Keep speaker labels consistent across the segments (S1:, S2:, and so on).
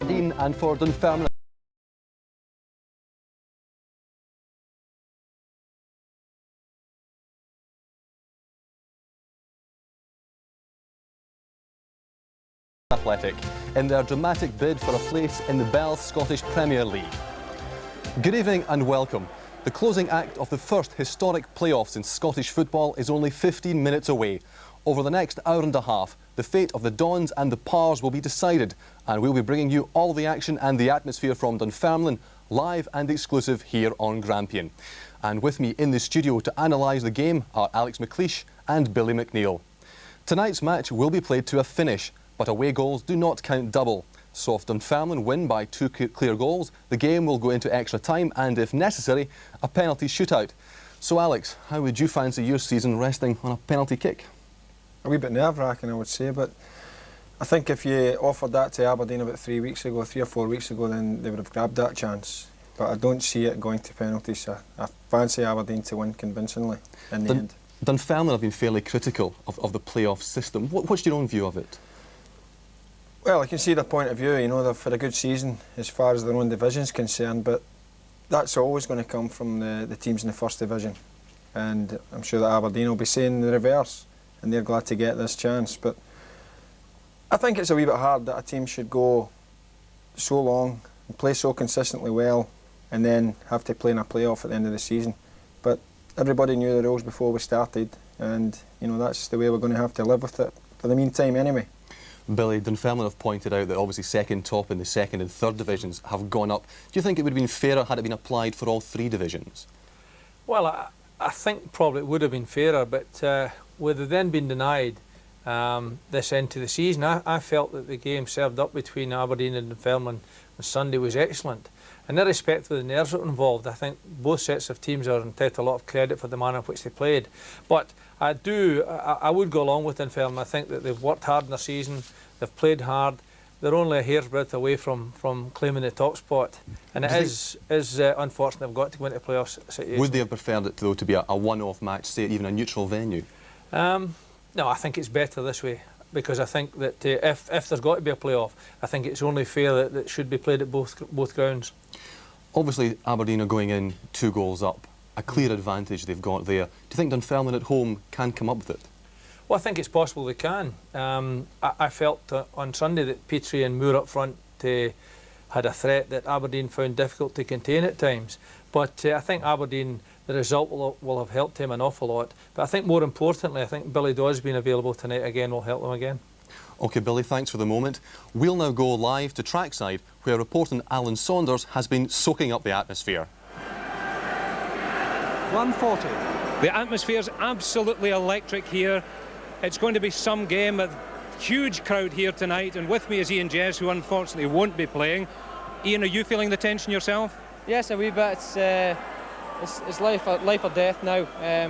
S1: Aberdeen and for Dunfermline. Athletic in their dramatic bid for a place in the Bell Scottish Premier League. Good evening and welcome. The closing act of the first historic playoffs in Scottish football is only 15 minutes away. Over the next hour and a half, the fate of the Dons and the Pars will be decided, and we'll be bringing you all the action and the atmosphere from Dunfermline, live and exclusive here on Grampian. And with me in the studio to analyse the game are Alex McLeish and Billy McNeill. Tonight's match will be played to a finish, but away goals do not count double. So if Dunfermline win by 2 clear goals, the game will go into extra time and, if necessary, a penalty shootout. So Alex, how would you fancy your season resting on a penalty kick?
S2: A wee bit nerve-wracking, I would say, but I think if you offered that to Aberdeen about 3 or 4 weeks ago, then they would have grabbed that chance. But I don't see it going to penalties. I fancy Aberdeen to win convincingly in the end.
S1: Dunfermline have been fairly critical of the playoff system. What's your own view of it?
S2: Well, I can see their point of view. You know, they've had a good season as far as their own division's concerned, but that's always going to come from the teams in the first division. And I'm sure that Aberdeen will be saying the reverse, and they're glad to get this chance. But I think it's a wee bit hard that a team should go so long and play so consistently well and then have to play in a playoff at the end of the season. But everybody knew the rules before we started, and you know, that's the way we're going to have to live with it for the meantime anyway.
S1: Billy, Dunfermline have pointed out that obviously second top in the second and third divisions have gone up. Do you think it would have been fairer had it been applied for all 3 divisions?
S3: Well, I think probably it would have been fairer, but with it then being denied this end to the season, I felt that the game served up between Aberdeen and Dunfermline on Sunday was excellent. And irrespective of the nerves that were involved, I think both sets of teams are entitled to a lot of credit for the manner in which they played. But I would go along with Dunfermline. I think that they've worked hard in their season, they've played hard, they're only a hair's breadth away from claiming the top spot. And it is unfortunate they've got to go into playoff situation.
S1: Would they have preferred it though to be a one-off match, say even a neutral venue?
S3: No, I think it's better this way, because I think that if there's got to be a playoff, I think it's only fair that it should be played at both grounds.
S1: Obviously Aberdeen are going in 2 goals up, a clear advantage they've got there. Do you think Dunfermline at home can come up with it?
S3: Well, I think it's possible they can. I felt on Sunday that Petrie and Moore up front had a threat that Aberdeen found difficult to contain at times. But I think Aberdeen, the result will have helped him an awful lot. But I think more importantly, I think Billy Dodds being available tonight again will help them again.
S1: OK, Billy, thanks for the moment. We'll now go live to trackside, where reporter Alan Saunders has been soaking up the atmosphere.
S4: 140. The atmosphere's absolutely electric here. It's going to be some game. A huge crowd here tonight, and with me is Eoin Jess, who unfortunately won't be playing. Eoin, are you feeling the tension yourself?
S5: Yes, a wee bit. It's life or death now.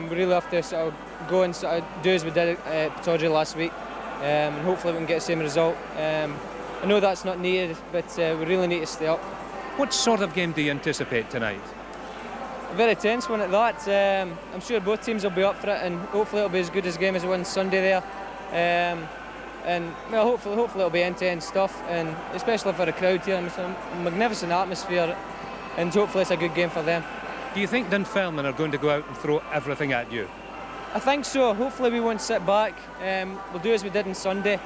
S5: We really have to sort of go and sort of do as we did at Pittodrie last week, and hopefully we can get the same result. I know that's not needed, but we really need to stay up.
S4: What sort of game do you anticipate tonight?
S5: A very tense one at that. I'm sure both teams will be up for it, and hopefully it'll be as good as a game as it was Sunday there. And well, hopefully it'll be end-to-end stuff, and especially for the crowd here. It's a magnificent atmosphere, and hopefully it's a good game for them.
S4: Do you think Dunfermline are going to go out and throw everything at you?
S5: I think so. Hopefully we won't sit back. We'll do as we did on Sunday,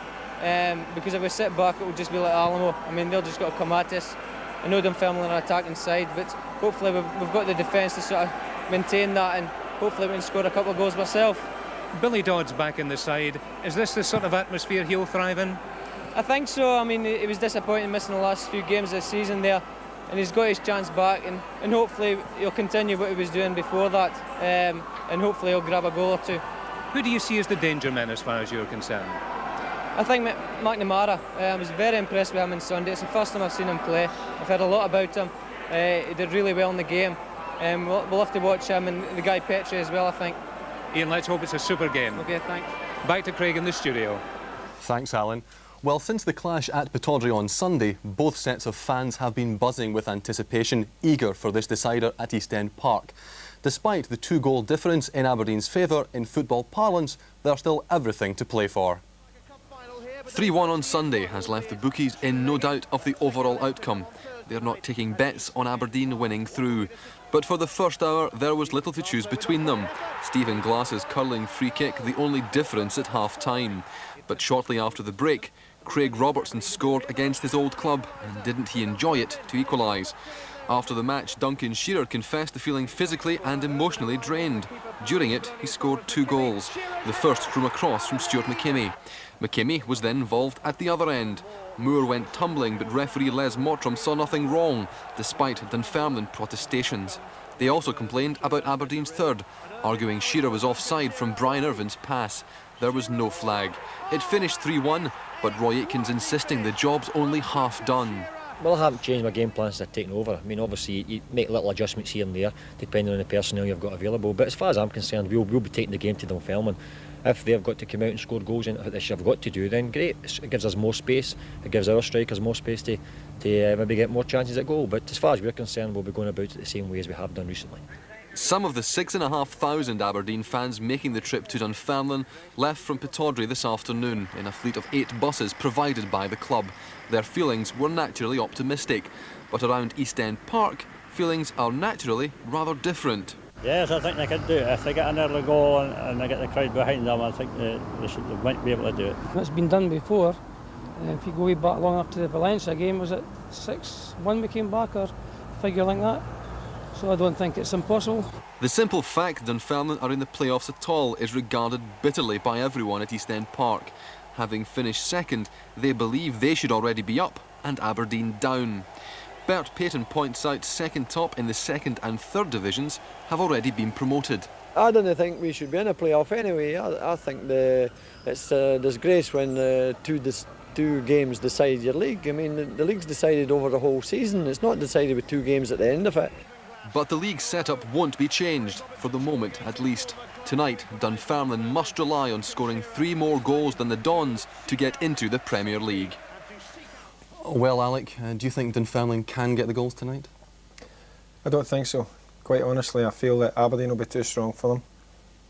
S5: because if we sit back it will just be like Alamo. I mean, they'll just got to come at us. I know Dunfermline are attacking side, but hopefully we've got the defence to sort of maintain that, and hopefully we can score a couple of goals ourselves.
S4: Billy Dodds back in the side. Is this the sort of atmosphere he'll thrive in?
S5: I think so. I mean, he was disappointing missing the last few games this season there, and he's got his chance back, and hopefully he'll continue what he was doing before that, and hopefully he'll grab a goal or 2.
S4: Who do you see as the danger men as far as you're concerned?
S5: I think McNeill. I was very impressed with him on Sunday. It's the first time I've seen him play. I've heard a lot about him. He did really well in the game. We'll have to watch him and the guy Petrie as well, I think.
S4: Eoin, let's hope it's a super game.
S5: OK, thanks.
S4: Back to Craig in the studio.
S1: Thanks, Alan. Well, since the clash at Pittodrie on Sunday, both sets of fans have been buzzing with anticipation, eager for this decider at East End Park. Despite the 2-goal difference in Aberdeen's favour, in football parlance, there's still everything to play for.
S6: Cup final here 3-1 on Sunday has left the bookies in no doubt of the overall outcome. They're not taking bets on Aberdeen winning through. But for the first hour, there was little to choose between them. Stephen Glass's curling free kick, the only difference at half-time. But shortly after the break, Craig Robertson scored against his old club, and didn't he enjoy it to equalise. After the match, Duncan Shearer confessed to feeling physically and emotionally drained. During it, he scored 2 goals, the first from a cross from Stuart McKimmie. McKimmie was then involved at the other end. Moore went tumbling, but referee Les Mottram saw nothing wrong, despite Dunfermline protestations. They also complained about Aberdeen's third, arguing Shearer was offside from Brian Irvin's pass. There was no flag. It finished 3-1, but Roy Aitken's insisting the job's only half done.
S7: Well, I haven't changed my game plan since I've taken over. I mean, obviously, you make little adjustments here and there, depending on the personnel you've got available. But as far as I'm concerned, we'll be taking the game to Dunfermline. If they've got to come out and score goals, and which they've got to do, then great. It gives us more space. It gives our strikers more space to maybe get more chances at goal. But as far as we're concerned, we'll be going about it the same way as we have done recently.
S6: Some of the 6,500 Aberdeen fans making the trip to Dunfermline left from Pittodrie this afternoon in a fleet of 8 buses provided by the club. Their feelings were naturally optimistic, but around East End Park, feelings are naturally rather different.
S8: Yes, I think they could do it. If they get an early goal and they get the crowd behind them, I think they might be able to do it.
S9: It's been done before. If you go way back long after the Valencia game, was it 6-1 we came back, or a figure like that? So I don't think it's impossible.
S6: The simple fact Dunfermline are in the playoffs at all is regarded bitterly by everyone at East End Park. Having finished second, they believe they should already be up and Aberdeen down. Bert Payton points out second top in the second and third divisions have already been promoted.
S10: I don't think we should be in a playoff anyway. I think it's a disgrace when two games decide your league. I mean, the league's decided over the whole season. It's not decided with 2 games at the end of it.
S6: But the league setup won't be changed, for the moment at least. Tonight, Dunfermline must rely on scoring 3 more goals than the Dons to get into the Premier League.
S1: Well, Alec, do you think Dunfermline can get the goals tonight?
S2: I don't think so. Quite honestly, I feel that Aberdeen will be too strong for them.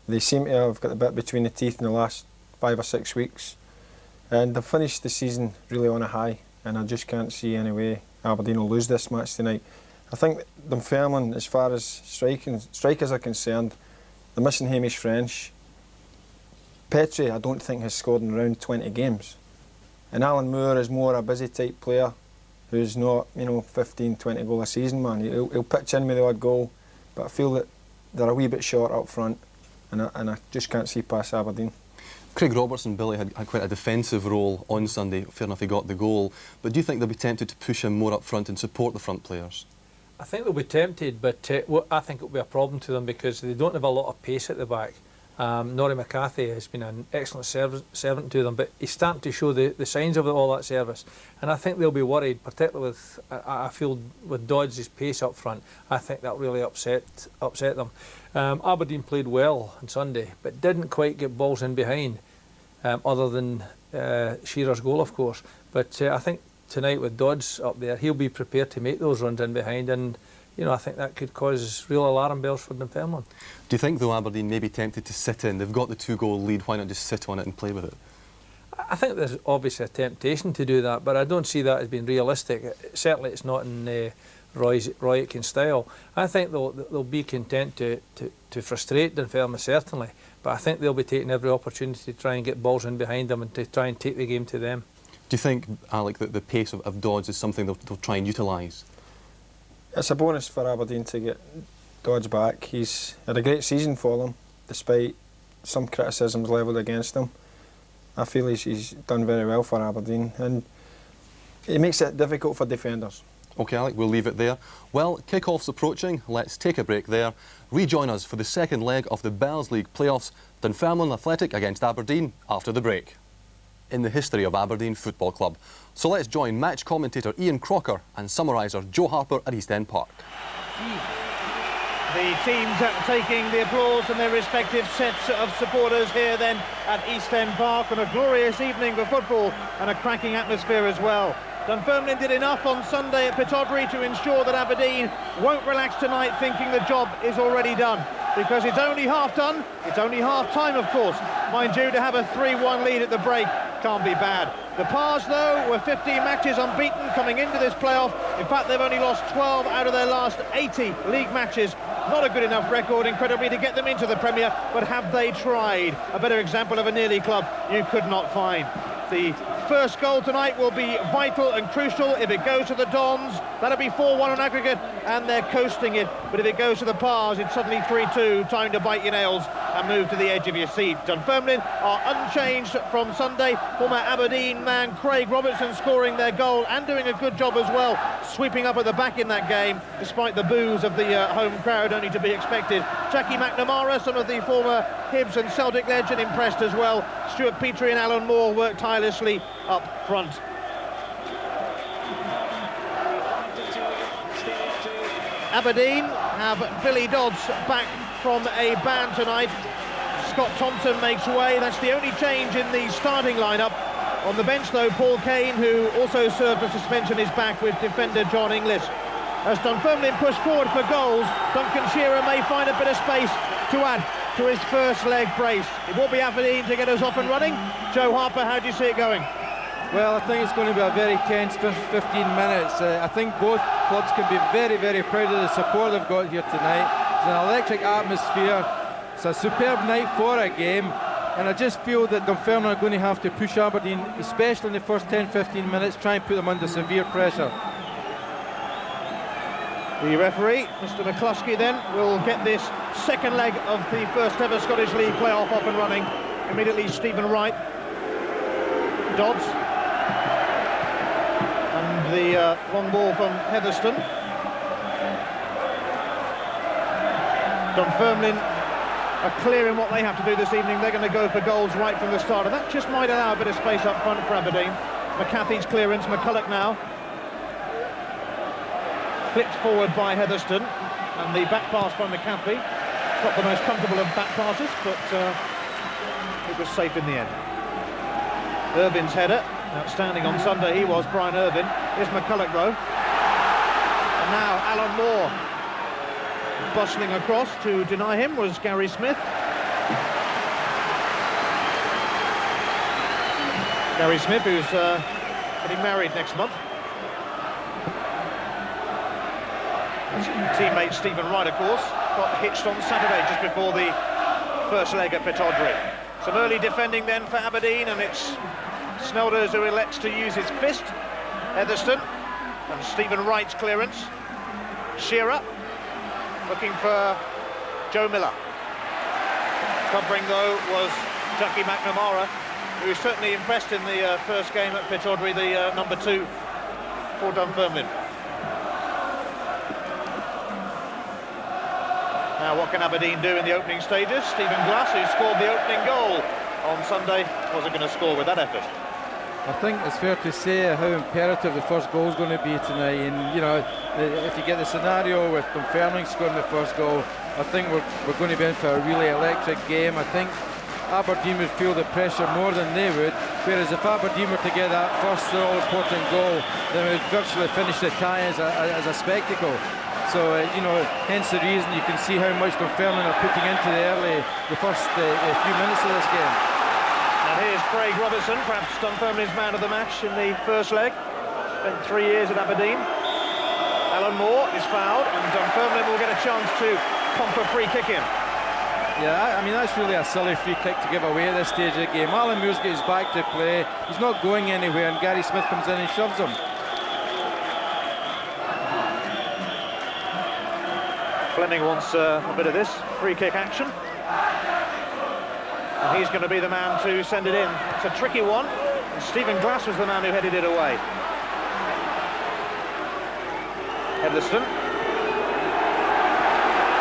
S2: They seem to have got a bit between the teeth in the last 5 or 6 weeks. And they've finished the season really on a high, and I just can't see any way Aberdeen will lose this match tonight. I think Dunfermline, as far as strikers are concerned, they're missing Hamish French. Petrie, I don't think, has scored in around 20 games. And Alan Moore is more a busy type player who's not, 15, 20 goal a season man. He'll pitch in with the odd goal, but I feel that they're a wee bit short up front, and I just can't see past Aberdeen.
S1: Craig Robertson, Billy, had quite a defensive role on Sunday. Fair enough, he got the goal. But do you think they'll be tempted to push him more up front and support the front players?
S3: I think they'll be tempted, but I think it'll be a problem to them because they don't have a lot of pace at the back. Norrie McCarthy has been an excellent servant to them, but he's starting to show the signs of all that service. And I think they'll be worried, particularly with, I feel, with Dodds' pace up front. I think that really upset them. Aberdeen played well on Sunday, but didn't quite get balls in behind, other than Shearer's goal, of course. But I think tonight with Dodds up there, he'll be prepared to make those runs in behind, and I think that could cause real alarm bells for Dunfermline.
S1: Do you think, though, Aberdeen may be tempted to sit in? They've got the 2-goal lead, why not just sit on it and play with it?
S3: I think there's obviously a temptation to do that, but I don't see that as being realistic. Certainly it's not in Roy Aitken's style. I think they'll be content to frustrate Dunfermline, certainly, but I think they'll be taking every opportunity to try and get balls in behind them and to try and take the game to them.
S1: Do you think, Alec, that the pace of Dodds is something they'll try and utilise?
S2: It's a bonus for Aberdeen to get Dodds back. He's had a great season for them, despite some criticisms levelled against him. I feel he's done very well for Aberdeen, and it makes it difficult for defenders.
S1: OK, Alec, we'll leave it there. Well, kick-off's approaching. Let's take a break there. Rejoin us for the second leg of the Bells League playoffs, Dunfermline Athletic against Aberdeen, after the break. In the history of Aberdeen Football Club. So let's join match commentator Eoin Crocker and summariser Joe Harper at East End Park.
S11: The teams taking the applause from their respective sets of supporters here then at East End Park on a glorious evening for football and a cracking atmosphere as well. Dunfermline did enough on Sunday at Pittodrie to ensure that Aberdeen won't relax tonight thinking the job is already done, because it's only half done, it's only half time of course, mind you, to have a 3-1 lead at the break can't be bad. The Pars, though, were 15 matches unbeaten coming into this playoff. In fact, they've only lost 12 out of their last 80 league matches. Not a good enough record, incredibly, to get them into the Premier, but have they tried? A better example of a nearly club you could not find. The first goal tonight will be vital and crucial. If it goes to the Dons, that'll be 4-1 on aggregate, and they're coasting it. But if it goes to the Pars, it's suddenly 3-2, time to bite your nails and move to the edge of your seat. Dunfermline are unchanged from Sunday. Former Aberdeen man Craig Robertson scoring their goal and doing a good job as well, sweeping up at the back in that game, despite the boos of the home crowd, only to be expected. Jackie McNamara, some of the former Hibs and Celtic legend, impressed as well. Stuart Petrie and Alan Moore worked tirelessly up front. Aberdeen have Billy Dodds back from a ban tonight. Scott Thompson makes way. That's the only change in the starting lineup. On the bench, though, Paul Kane, who also served a suspension, is back with defender John Inglis. As Dunfermline push forward for goals, Duncan Shearer may find a bit of space to add to his first leg brace. It will be Aberdeen to get us off and running. Joe Harper, how do you see it going?
S12: Well, I think it's going to be a very tense 15 minutes. I think both clubs can be very, very proud of the support they've got here tonight. It's an electric atmosphere. It's a superb night for a game. And I just feel that Dunfermline are going to have to push Aberdeen, especially in the first 10-15 minutes, try and put them under severe pressure.
S11: The referee, Mr. McCluskey, then will get this second leg of the first ever Scottish League playoff up and running. Immediately Stephen Wright, Dodds, and the long ball from Heatherstone. Dunfermline are clear in what they have to do this evening. They're going to go for goals right from the start, and that just might allow a bit of space up front for Aberdeen. McCarthy's clearance, McCulloch now. Flipped forward by Heatherstone, and the back pass by McCarthy. Not the most comfortable of back passes, but it was safe in the end. Irvin's header, outstanding on Sunday he was, Brian Irvin. Here's McCulloch though. And now Alan Moore. Bustling across to deny him was Gary Smith. Gary Smith, who's getting married next month. His teammate Stephen Wright, of course, got hitched on Saturday just before the first leg at Pittodrie. Some early defending then for Aberdeen, and it's Snelders who elects to use his fist. Heatherstone and Stephen Wright's clearance. Shearer looking for Joe Miller. Covering though was Jackie McNamara, who was certainly impressed in the first game at Pittodrie, the number 2 for Dunfermline. Now what can Aberdeen do in the opening stages? Stephen Glass, who scored the opening goal on Sunday, wasn't going to score with that effort.
S12: I think it's fair to say how imperative the first goal is going to be tonight. And you know, if you get the scenario with Dunfermline scoring the first goal, I think we're going to be in for a really electric game. I think Aberdeen would feel the pressure more than they would, whereas if Aberdeen were to get that first all-important goal, then we would virtually finish the tie as a spectacle. So, you know, hence the reason you can see how much Dunfermline are putting into the first few minutes of this game.
S11: And here's Craig Robertson, perhaps Dunfermline's man of the match in the first leg. Spent 3 years at Aberdeen. Alan Moore is fouled, and Dunfermline will get a chance to pump a free kick in.
S12: Yeah, I mean, that's really a silly free kick to give away at this stage of the game. Alan Moore's got his back to play. He's not going anywhere, and Gary Smith comes in and shoves him.
S11: Fleming wants a bit of this free kick action. And he's going to be the man to send it in. It's a tricky one. And Stephen Glass was the man who headed it away. Heatherstone.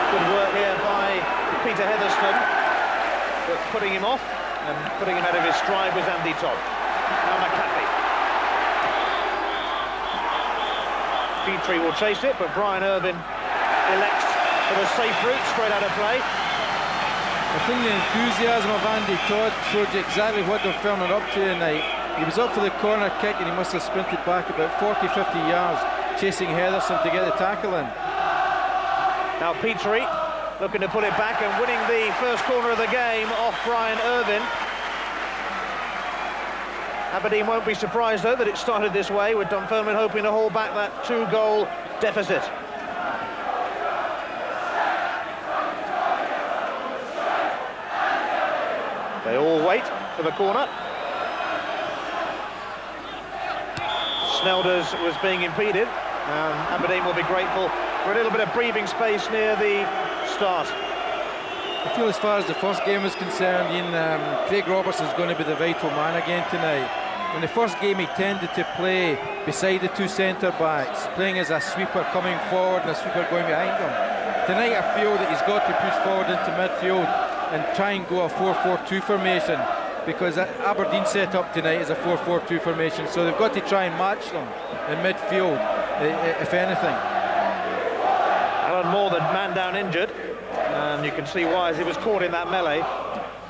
S11: Good work here by Peter Heatherstone. But putting him off and putting him out of his stride was Andy Todd. Now McCarthy. Petrie will chase it, but Brian Irvin elects for the safe route straight out of play.
S12: I think the enthusiasm of Andy Todd showed you exactly what Dunfermline are up to tonight. He was up for the corner kick and he must have sprinted back about 40-50 yards, chasing Heatherstone to get the tackle in.
S11: Now Petrie looking to pull it back and winning the first corner of the game off Brian Irvin. Aberdeen won't be surprised, though, that it started this way, with Dunfermline hoping to hold back that 2-goal deficit. They all wait for the corner. Saunders was being impeded, and Aberdeen will be grateful for a little bit of breathing space near the start.
S12: I feel as far as the first game is concerned, Ian, Craig Robertson's going to be the vital man again tonight. In the first game he tended to play beside the two centre-backs, playing as a sweeper coming forward and a sweeper going behind them. Tonight I feel that he's got to push forward into midfield and try and go a 4-4-2 formation, because Aberdeen set up tonight is a 4-4-2 formation, so they've got to try and match them in midfield, if anything.
S11: Alan Moore, the man down injured, and you can see why, as he was caught in that melee.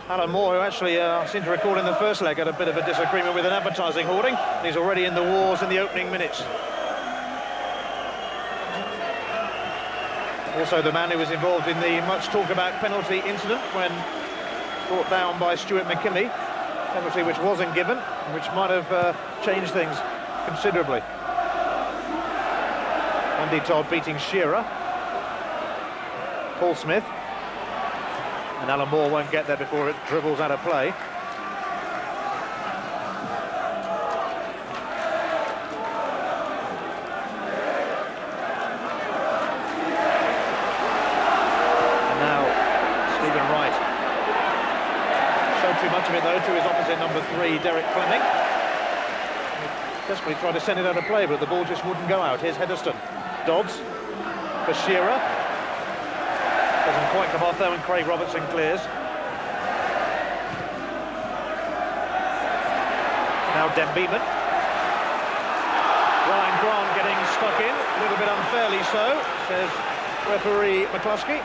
S11: Alan Moore, who actually seemed to record in the first leg, had a bit of a disagreement with an advertising hoarding. He's already in the wars in the opening minutes. Also the man who was involved in the much talked about penalty incident when brought down by Stuart McKinley, penalty which wasn't given, which might have changed things considerably. Andy Todd beating Shearer. Paul Smith. And Alan Moore won't get there before it dribbles out of play. And now Stephen Wright. Showed too much of it though to his opposite number 3, Derek Fleming. He desperately tried to send it out of play, but the ball just wouldn't go out. Here's Hetherston. Dodds for Shearer. Doesn't quite come off though, and Craig Robertson clears. Now Dunfermline. Ryan Grant getting stuck in, a little bit unfairly so, says referee McCluskey.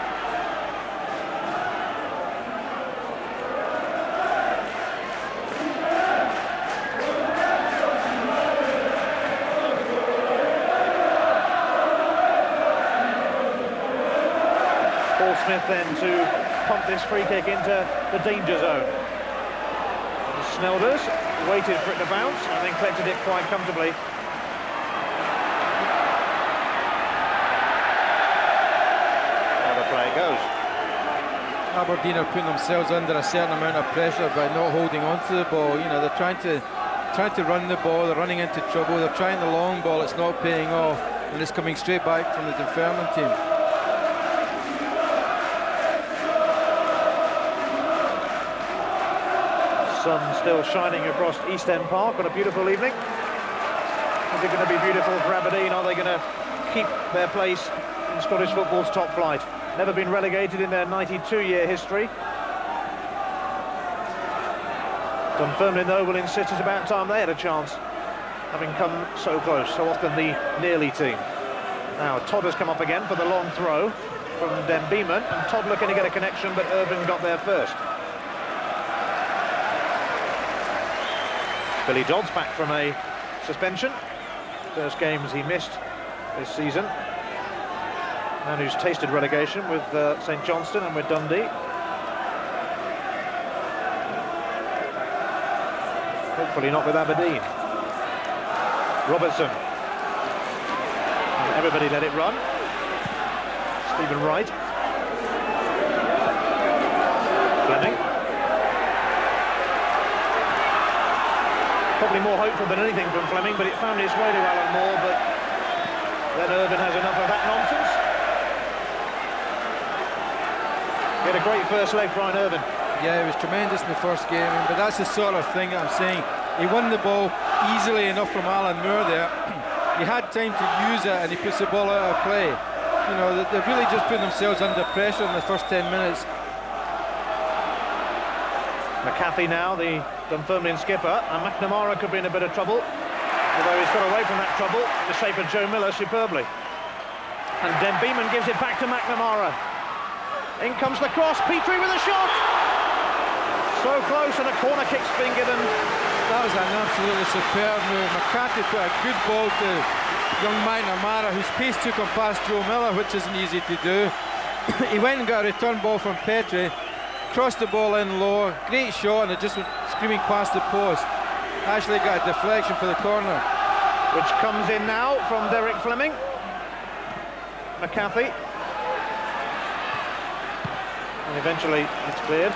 S11: Smith then to pump this free kick into the danger zone. And Saunders waited for it to bounce and then collected it quite comfortably. Now the play goes.
S12: Aberdeen are putting themselves under a certain amount of pressure by not holding on to the ball. You know, they're trying to run the ball, they're running into trouble, they're trying the long ball, it's not paying off, and it's coming straight back from the Dunfermline team.
S11: Sun still shining across East End Park on a beautiful evening. Is it going to be beautiful for Aberdeen? Are they going to keep their place in Scottish football's top flight? Never been relegated in their 92-year history. Dunfermline, though, will insist it's about time they had a chance, having come so close, so often the nearly team. Now Todd has come up again for the long throw from Dunfermline, and Todd looking to get a connection, but Irvine got there first. Billy Dodds back from a suspension. First games he missed this season. Man who's tasted relegation with St Johnstone and with Dundee. Hopefully not with Aberdeen. Robertson. And everybody let it run. Stephen Wright. Fleming. Probably more hopeful than anything from Fleming, but it found its way to Alan Moore, but then Irvine has enough of that nonsense. He had a great first leg, Brian Irvine.
S12: Yeah, it was tremendous in the first game, but that's the sort of thing I'm saying. He won the ball easily enough from Alan Moore there. He had time to use it, and he puts the ball out of play. You know, they've really just put themselves under pressure in the first 10 minutes.
S11: McCarthy now, the Dunfermline skipper, and McNamara could be in a bit of trouble, although he's got away from that trouble in the shape of Joe Miller superbly. And Dunfermline gives it back to McNamara. In comes the cross, Petrie with a shot! So close, and a corner kick's been given.
S12: That was an absolutely superb move. McCarthy put a good ball to young McNamara, whose pace took him past Joe Miller, which isn't easy to do. He went and got a return ball from Petrie, crossed the ball in low, great shot, and it just went screaming past the post. Actually got a deflection for the corner.
S11: Which comes in now from Derek Fleming. McCarthy. And eventually it's cleared.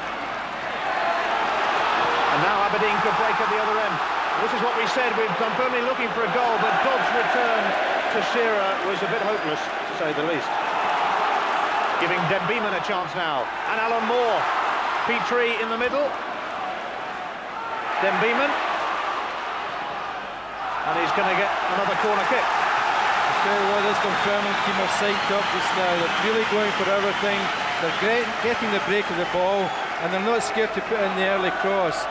S11: And now Aberdeen could break at the other end. This is what we said, with Dunfermline looking for a goal, but Dodds' return to Shearer was a bit hopeless, to say the least. Giving Denbeeman a chance now. And Alan Moore. Petrie in the middle. Denbeeman. And he's going to get another corner kick.
S12: I tell you what, this Dunfermline team are psyched up just now. They're really going for everything. They're great getting the break of the ball, and they're not scared to put in the early cross.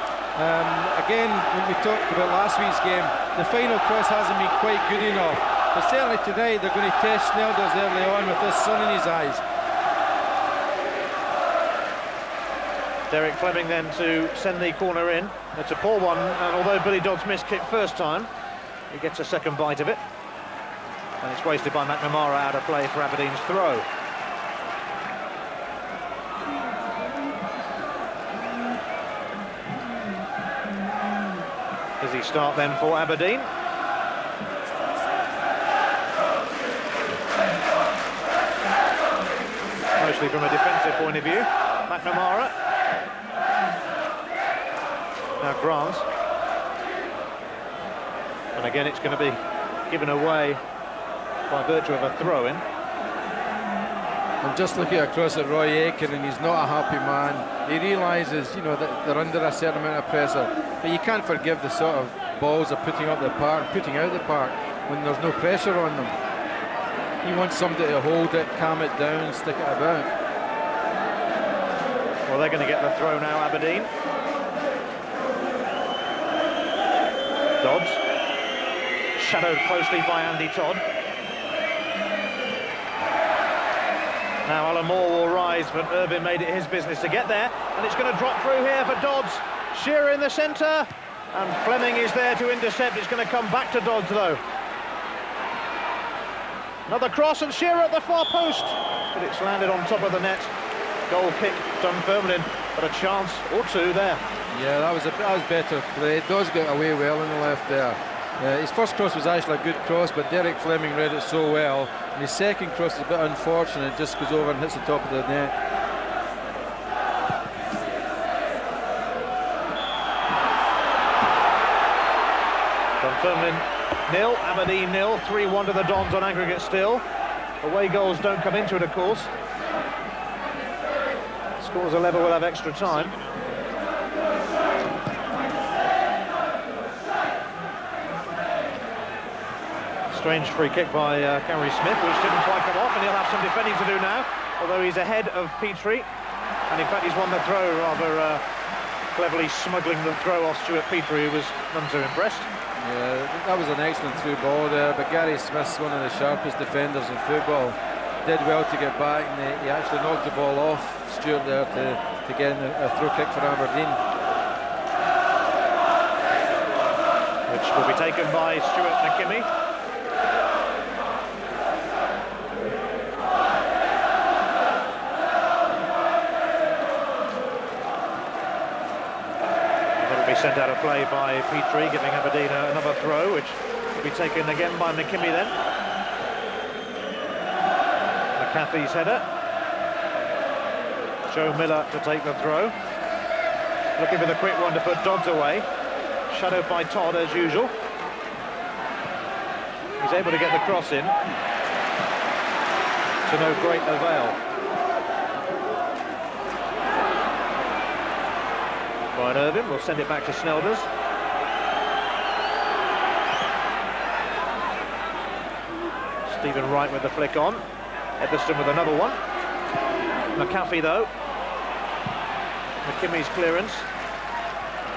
S12: Again, when we talked about last week's game, the final cross hasn't been quite good enough. But certainly tonight they're going to test Saunders early on with this sun in his eyes.
S11: Derek Fleming then to send the corner in. It's a poor one, and although Billy Dodds missed kick first time, he gets a second bite of it. And it's wasted by McNamara out of play for Aberdeen's throw. Does he start then for Aberdeen? Mostly from a defensive point of view. McNamara. Now Grant. And again it's going to be given away by virtue of a throw-in.
S12: I'm just looking across at Roy Aitken, and he's not a happy man. He realises, you know, that they're under a certain amount of pressure, but you can't forgive the sort of balls they're putting up the park, putting out the park, when there's no pressure on them. He wants somebody to hold it, calm it down, stick it about.
S11: Well, they're going to get the throw now, Aberdeen. Dodds. Shadowed closely by Andy Todd. Now Alan Moore will rise, but Irvin made it his business to get there, and it's going to drop through here for Dodds. Shearer in the centre, and Fleming is there to intercept. It's going to come back to Dodds, though. Another cross, and Shearer at the far post, but it's landed on top of the net. Goal kick, Dunfermline, but a chance or two there.
S12: Yeah, that was better play. Dodds got away well on the left there. His first cross was actually a good cross, but Derek Fleming read it so well. And his second cross is a bit unfortunate, just goes over and hits the top of the net.
S11: Dunfermline 0, Aberdeen 0, 3-1 to the Dons on aggregate still. Away goals don't come into it, of course. Scores a level, will have extra time. Strange free kick by Gary Smith, which didn't quite come off, and he'll have some defending to do now, although he's ahead of Petrie, and in fact he's won the throw, rather cleverly smuggling the throw off Stuart Petrie, who was none too impressed.
S12: Yeah, that was an excellent through ball there, but Gary Smith's one of the sharpest defenders in football. Did well to get back, and he actually knocked the ball off Stuart there to get a throw kick for Aberdeen.
S11: Which will be taken by Stuart McKimmie. Sent out of play by Petrie, giving Aberdeen another throw, which will be taken again by McKimmie then. McCarthy's header. Joe Miller to take the throw. Looking for the quick one to put Dodds away. Shadowed by Todd as usual. He's able to get the cross in. To no great avail. Brian Irvin will send it back to Snelders. Stephen Wright with the flick on. Etherston with another one. McAfee though. McKimmie's clearance.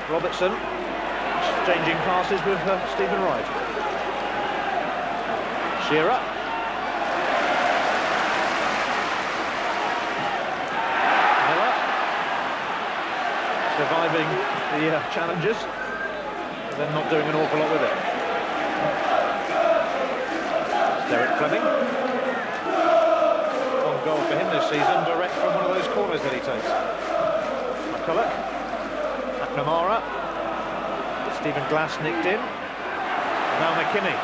S11: Robertson exchanging passes with Stephen Wright. Shearer. Surviving the challenges, and then not doing an awful lot with it. Derek Fleming. One goal for him this season, direct from one of those corners that he takes. McCulloch. McNamara. It's Stephen Glass nicked in. Now McKinney.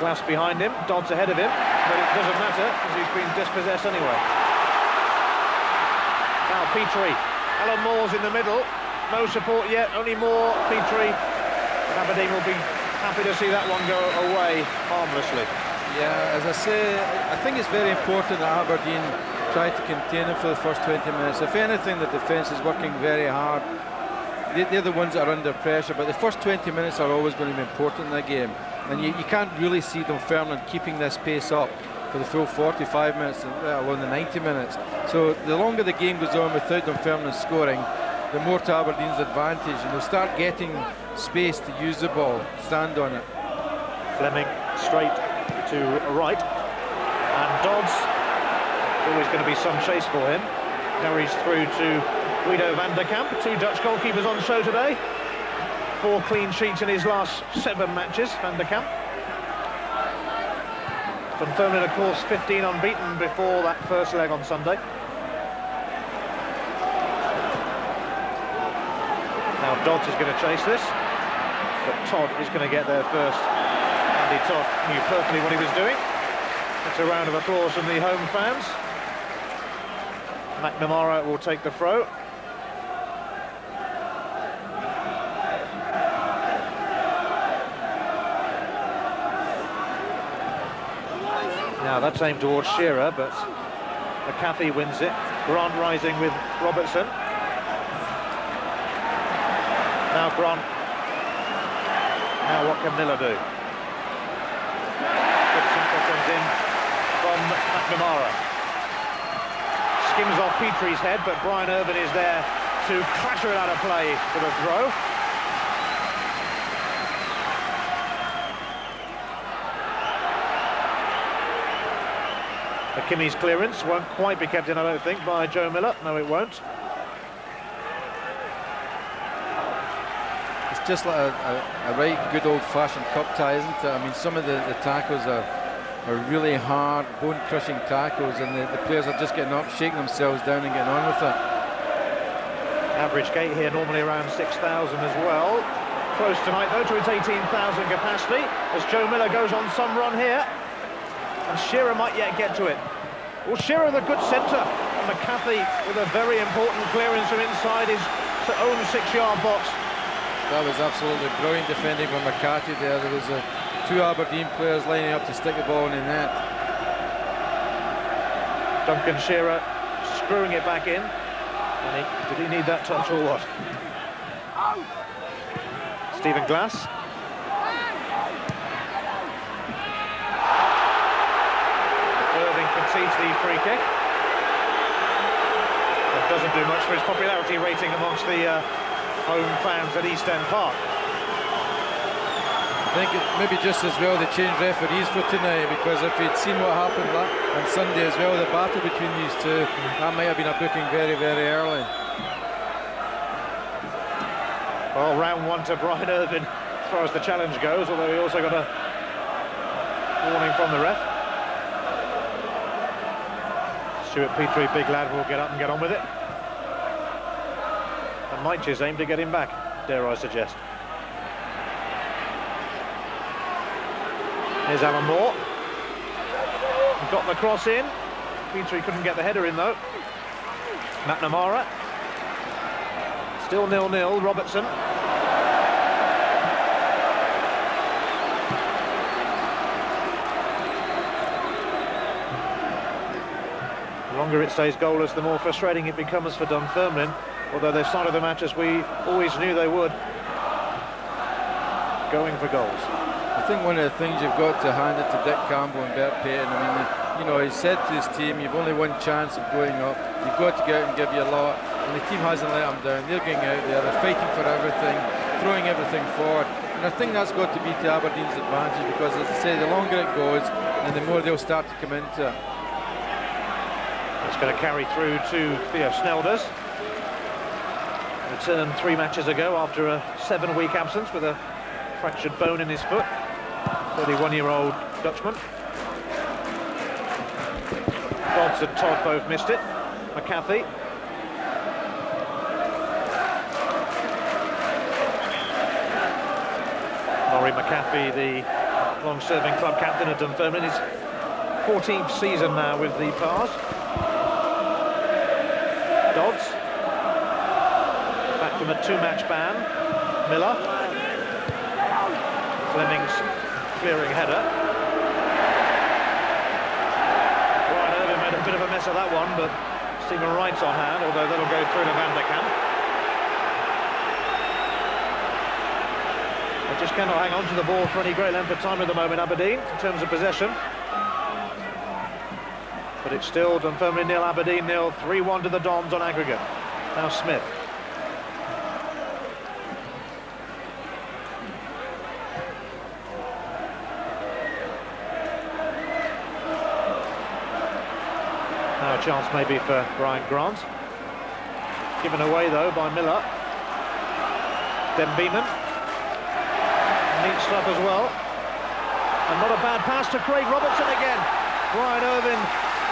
S11: Glass behind him, Dodds ahead of him, but it doesn't matter because he's been dispossessed anyway. Now Petrie, Alan Moore's in the middle, no support yet, only Moore, Petrie. Aberdeen will be happy to see that one go away harmlessly.
S12: Yeah, as I say, I think it's very important that Aberdeen try to contain him for the first 20 minutes. If anything, the defence is working very hard. They're the ones that are under pressure, but the first 20 minutes are always going to be important in the game. And you can't really see Dunfermline keeping this pace up for the full 45 minutes, let alone the 90 minutes. So the longer the game goes on without Dunfermline scoring, the more to Aberdeen's advantage, and they'll start getting space to use the ball, stand on it.
S11: Fleming straight to right, and Dodds, always going to be some chase for him, carries through to Guido van der Kamp. 2 Dutch goalkeepers on show today. 4 clean sheets in his last 7 matches, Van der Kamp. Dunfermline, of course, 15 unbeaten before that first leg on Sunday. Now Dodds is going to chase this, but Todd is going to get there first. Andy Todd knew perfectly what he was doing. It's a round of applause from the home fans. McNamara will take the throw. Now that's aimed towards Shearer, but McCarthy wins it. Grant rising with Robertson. Now Grant. Now what can Miller do? Good central comes in from McNamara. Skims off Petrie's head, but Brian Irvin is there to clatter it out of play for the throw. McKinney's clearance won't quite be kept in, I don't think, by Joe Miller. No, it won't.
S12: It's just like a right good old-fashioned cup tie, isn't it? I mean, some of the tackles are really hard, bone-crushing tackles, and the players are just getting up, shaking themselves down and getting on with it.
S11: Average gate here normally around 6,000 as well. Close tonight, though, to its 18,000 capacity, as Joe Miller goes on some run here. And Shearer might yet get to it. Well, Shearer, the good centre. McCarthy with a very important clearance from inside his own 6-yard box.
S12: That was absolutely brilliant defending from McCarthy there. There was 2 Aberdeen players lining up to stick the ball in the net.
S11: Duncan Shearer screwing it back in. And did he need that touch or what? Stephen Glass. Concedes the free kick. That doesn't do much for his popularity rating amongst the home fans at East End Park.
S12: I think it maybe just as well they changed referees for tonight, because if you'd seen what happened on Sunday as well, the battle between these two, that might have been a booking very, very early.
S11: Well, round 1 to Brian Irvin as far as the challenge goes, although he also got a warning from the ref. Stuart Petrie, big lad, will get up and get on with it. And might just aim to get him back, dare I suggest. Here's Alan Moore. Got the cross in. Petrie couldn't get the header in, though. McNamara. Still 0-0, Robertson. The longer it stays goalless, the more frustrating it becomes for Dunfermline, although they've started the match as we always knew they would, going for goals.
S12: I think one of the things you've got to hand it to Dick Campbell and Bert Payton. I mean, you know, he said to his team, you've only one chance of going up, you've got to get out and give you a lot, and the team hasn't let them down. They're going out there, they're fighting for everything, throwing everything forward, and I think that's got to be to Aberdeen's advantage, because as I say, the longer it goes, and the more they'll start to come into it.
S11: It's going to carry through to Theo Snelders. Returned 3 matches ago after a 7-week absence with a fractured bone in his foot. 31-year-old Dutchman. Dodds and Todd both missed it. McCarthy. Laurie McAfee, the long-serving club captain at Dunfermline, his 14th season now with the Pars. Dodds, back from a 2-match ban. Miller. Fleming's clearing header. Brian Irving made a bit of a mess of that one, but Stephen Wright's on hand, although that'll go through to Van der Kamp. They just cannot hang on to the ball for any great length of time at the moment, Aberdeen, in terms of possession. But it's still Dunfermline 0, Aberdeen 0, 3-1 to the Dons on aggregate. Now Smith. Now a chance maybe for Brian Grant. Given away though by Miller. Then Beeman. Neat stuff as well. And not a bad pass to Craig Robertson again. Brian Irving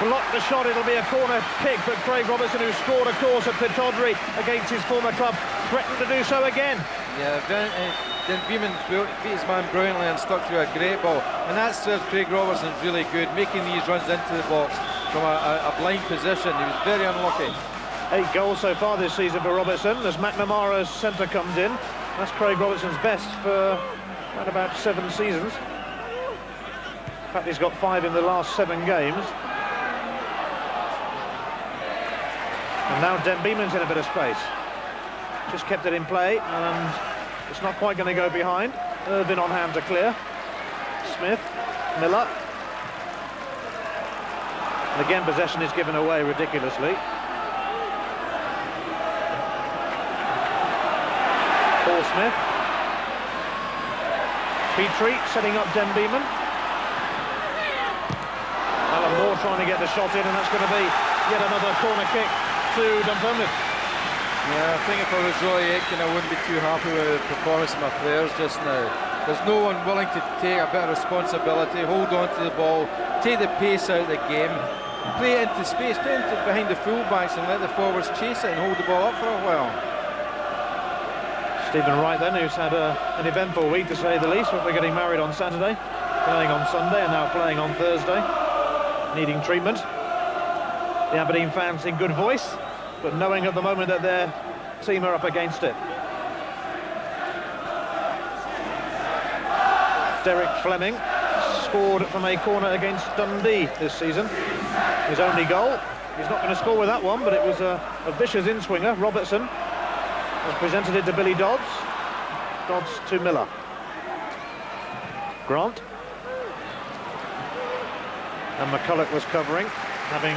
S11: blocked the shot. It'll be a corner kick, but Craig Robertson, who scored, of course, at Pittodrie against his former club, threatened to do so again. Yeah,
S12: then Beeman beat his man brilliantly and stuck through a great ball. And that's where Craig Robertson's really good, making these runs into the box from a blind position. He was very unlucky.
S11: 8 goals so far this season for Robertson as McNamara's centre comes in. That's Craig Robertson's best for around about 7 seasons. In fact, he's got 5 in the last 7 games. And now Den Beeman's in a bit of space. Just kept it in play, and it's not quite going to go behind. Irvin on hand to clear. Smith, Miller. And again, possession is given away ridiculously. Paul Smith. Petrie setting up Den Beeman. Alan Moore trying to get the shot in, and that's going to be yet another corner kick to Dunfermline.
S12: Yeah, I think if I was Roy Aitken, I wouldn't be too happy with the performance of my players just now. There's no one willing to take a bit of responsibility, hold on to the ball, take the pace out of the game, play it into space, play it behind the fullbacks and let the forwards chase it and hold the ball up for a while.
S11: Stephen Wright then, who's had an eventful week to say the least. We're getting married on Saturday, playing on Sunday and now playing on Thursday, needing treatment. The Aberdeen fans in good voice, but knowing at the moment that their team are up against it. Derek Fleming scored from a corner against Dundee this season. His only goal. He's not going to score with that one, but it was a vicious in-swinger. Robertson has presented it to Billy Dodds. Dodds to Miller. Grant. And McCulloch was covering, having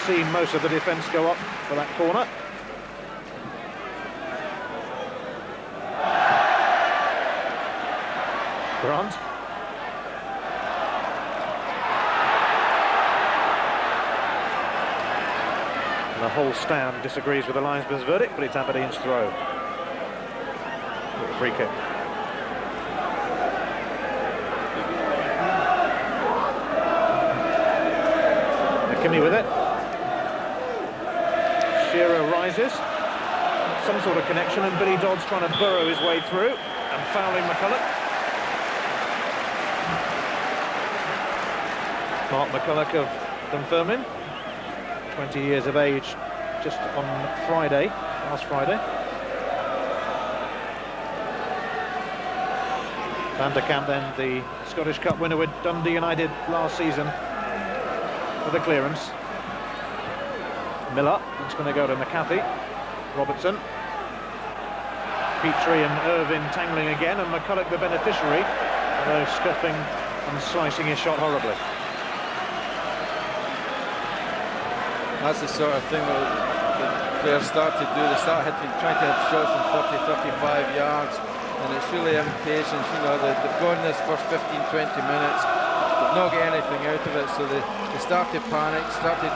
S11: seen most of the defence go up for that corner. Grant. And the whole stand disagrees with the linesman's verdict, but it's Aberdeen's throw. Free kick. McKinney with it. Shearer rises. Some sort of connection, and Billy Dodds trying to burrow his way through and fouling McCulloch. Mark McCulloch of Dunfermline, 20 years of age, just on Friday, last Friday. Van der Kamp then, the Scottish Cup winner with Dundee United last season, with a clearance. Miller, it's going to go to McAfee. Robertson. Petrie and Irvin tangling again, and McCulloch the beneficiary, although scuffing and slicing his shot horribly.
S12: That's the sort of thing that the players start to do. They start trying to hit shots from 40, 35 yards, and it's really impatience. You know, they've gone this first 15, 20 minutes, they've not got anything out of it, so they start to panic, start to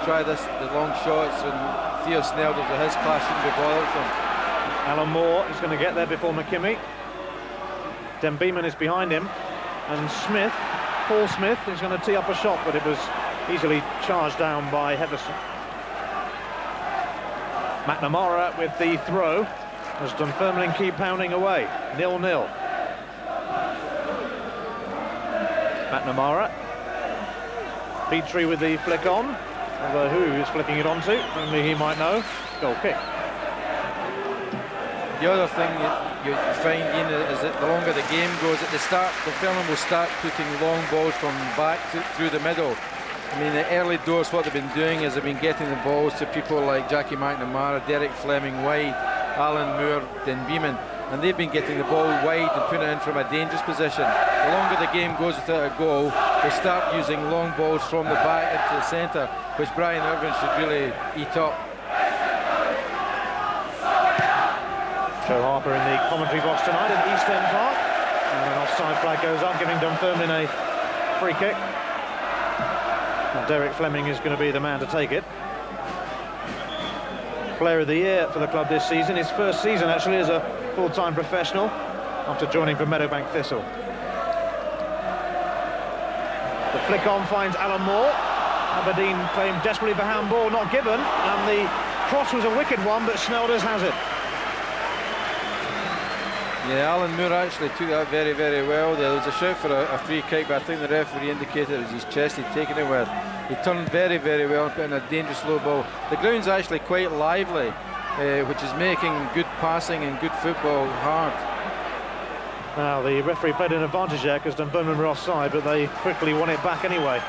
S12: try the long shots, and Theo Snelders with his class shouldn't be bothered with them.
S11: Alan Moore is going to get there before McKimmie. Den Beeman is behind him, and Smith, Paul Smith, is going to tee up a shot, but it was easily charged down by Heverson. McNamara with the throw as Dunfermline keep pounding away, 0-0. McNamara. Petrie with the flick on, although who is flicking it onto, only he might know. Goal kick.
S12: The other thing you find, Ian, is that the longer the game goes, at the start, Dunfermline will start putting long balls from back through the middle. I mean, the early doors, what they've been doing is they've been getting the balls to people like Jackie McNamara, Derek Fleming wide, Alan Moore, Dunfermline, and they've been getting the ball wide and putting it in from a dangerous position. The longer the game goes without a goal, they start using long balls from the back into the centre, which Brian Irvine should really eat up.
S11: Joe Harper in the commentary box tonight at East End Park. And an offside flag goes up, giving Dunfermline a free kick. And Derek Fleming is going to be the man to take it. Player of the Year for the club this season. His first season, actually, as a full-time professional after joining from Meadowbank Thistle. The flick on finds Alan Moore. Aberdeen claimed desperately for handball, not given. And the cross was a wicked one, but Snelders has it.
S12: Yeah, Alan Moore actually took that very, very well. There was a shout for a free kick, but I think the referee indicated it was his chest he'd taken it with. He turned very, very well and put in a dangerous low ball. The ground's actually quite lively, which is making good passing and good football hard.
S11: Now, the referee played an advantage there because Dunfermline were offside, but they quickly won it back anyway.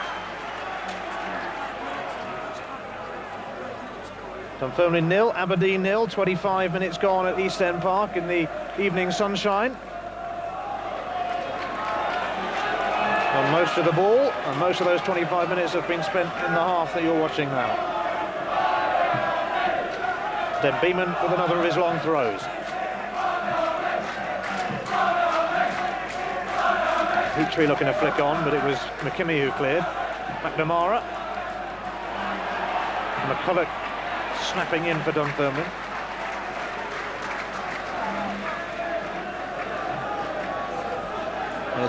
S11: Dunfermline 0, Aberdeen 0, 25 minutes gone at East End Park in the evening sunshine. And most of the ball, and most of those 25 minutes have been spent in the half that you're watching now. Then Beeman with another of his long throws. Petrie looking to flick on, but it was McKimmie who cleared. McNamara. McCulloch snapping in for Dunfermline.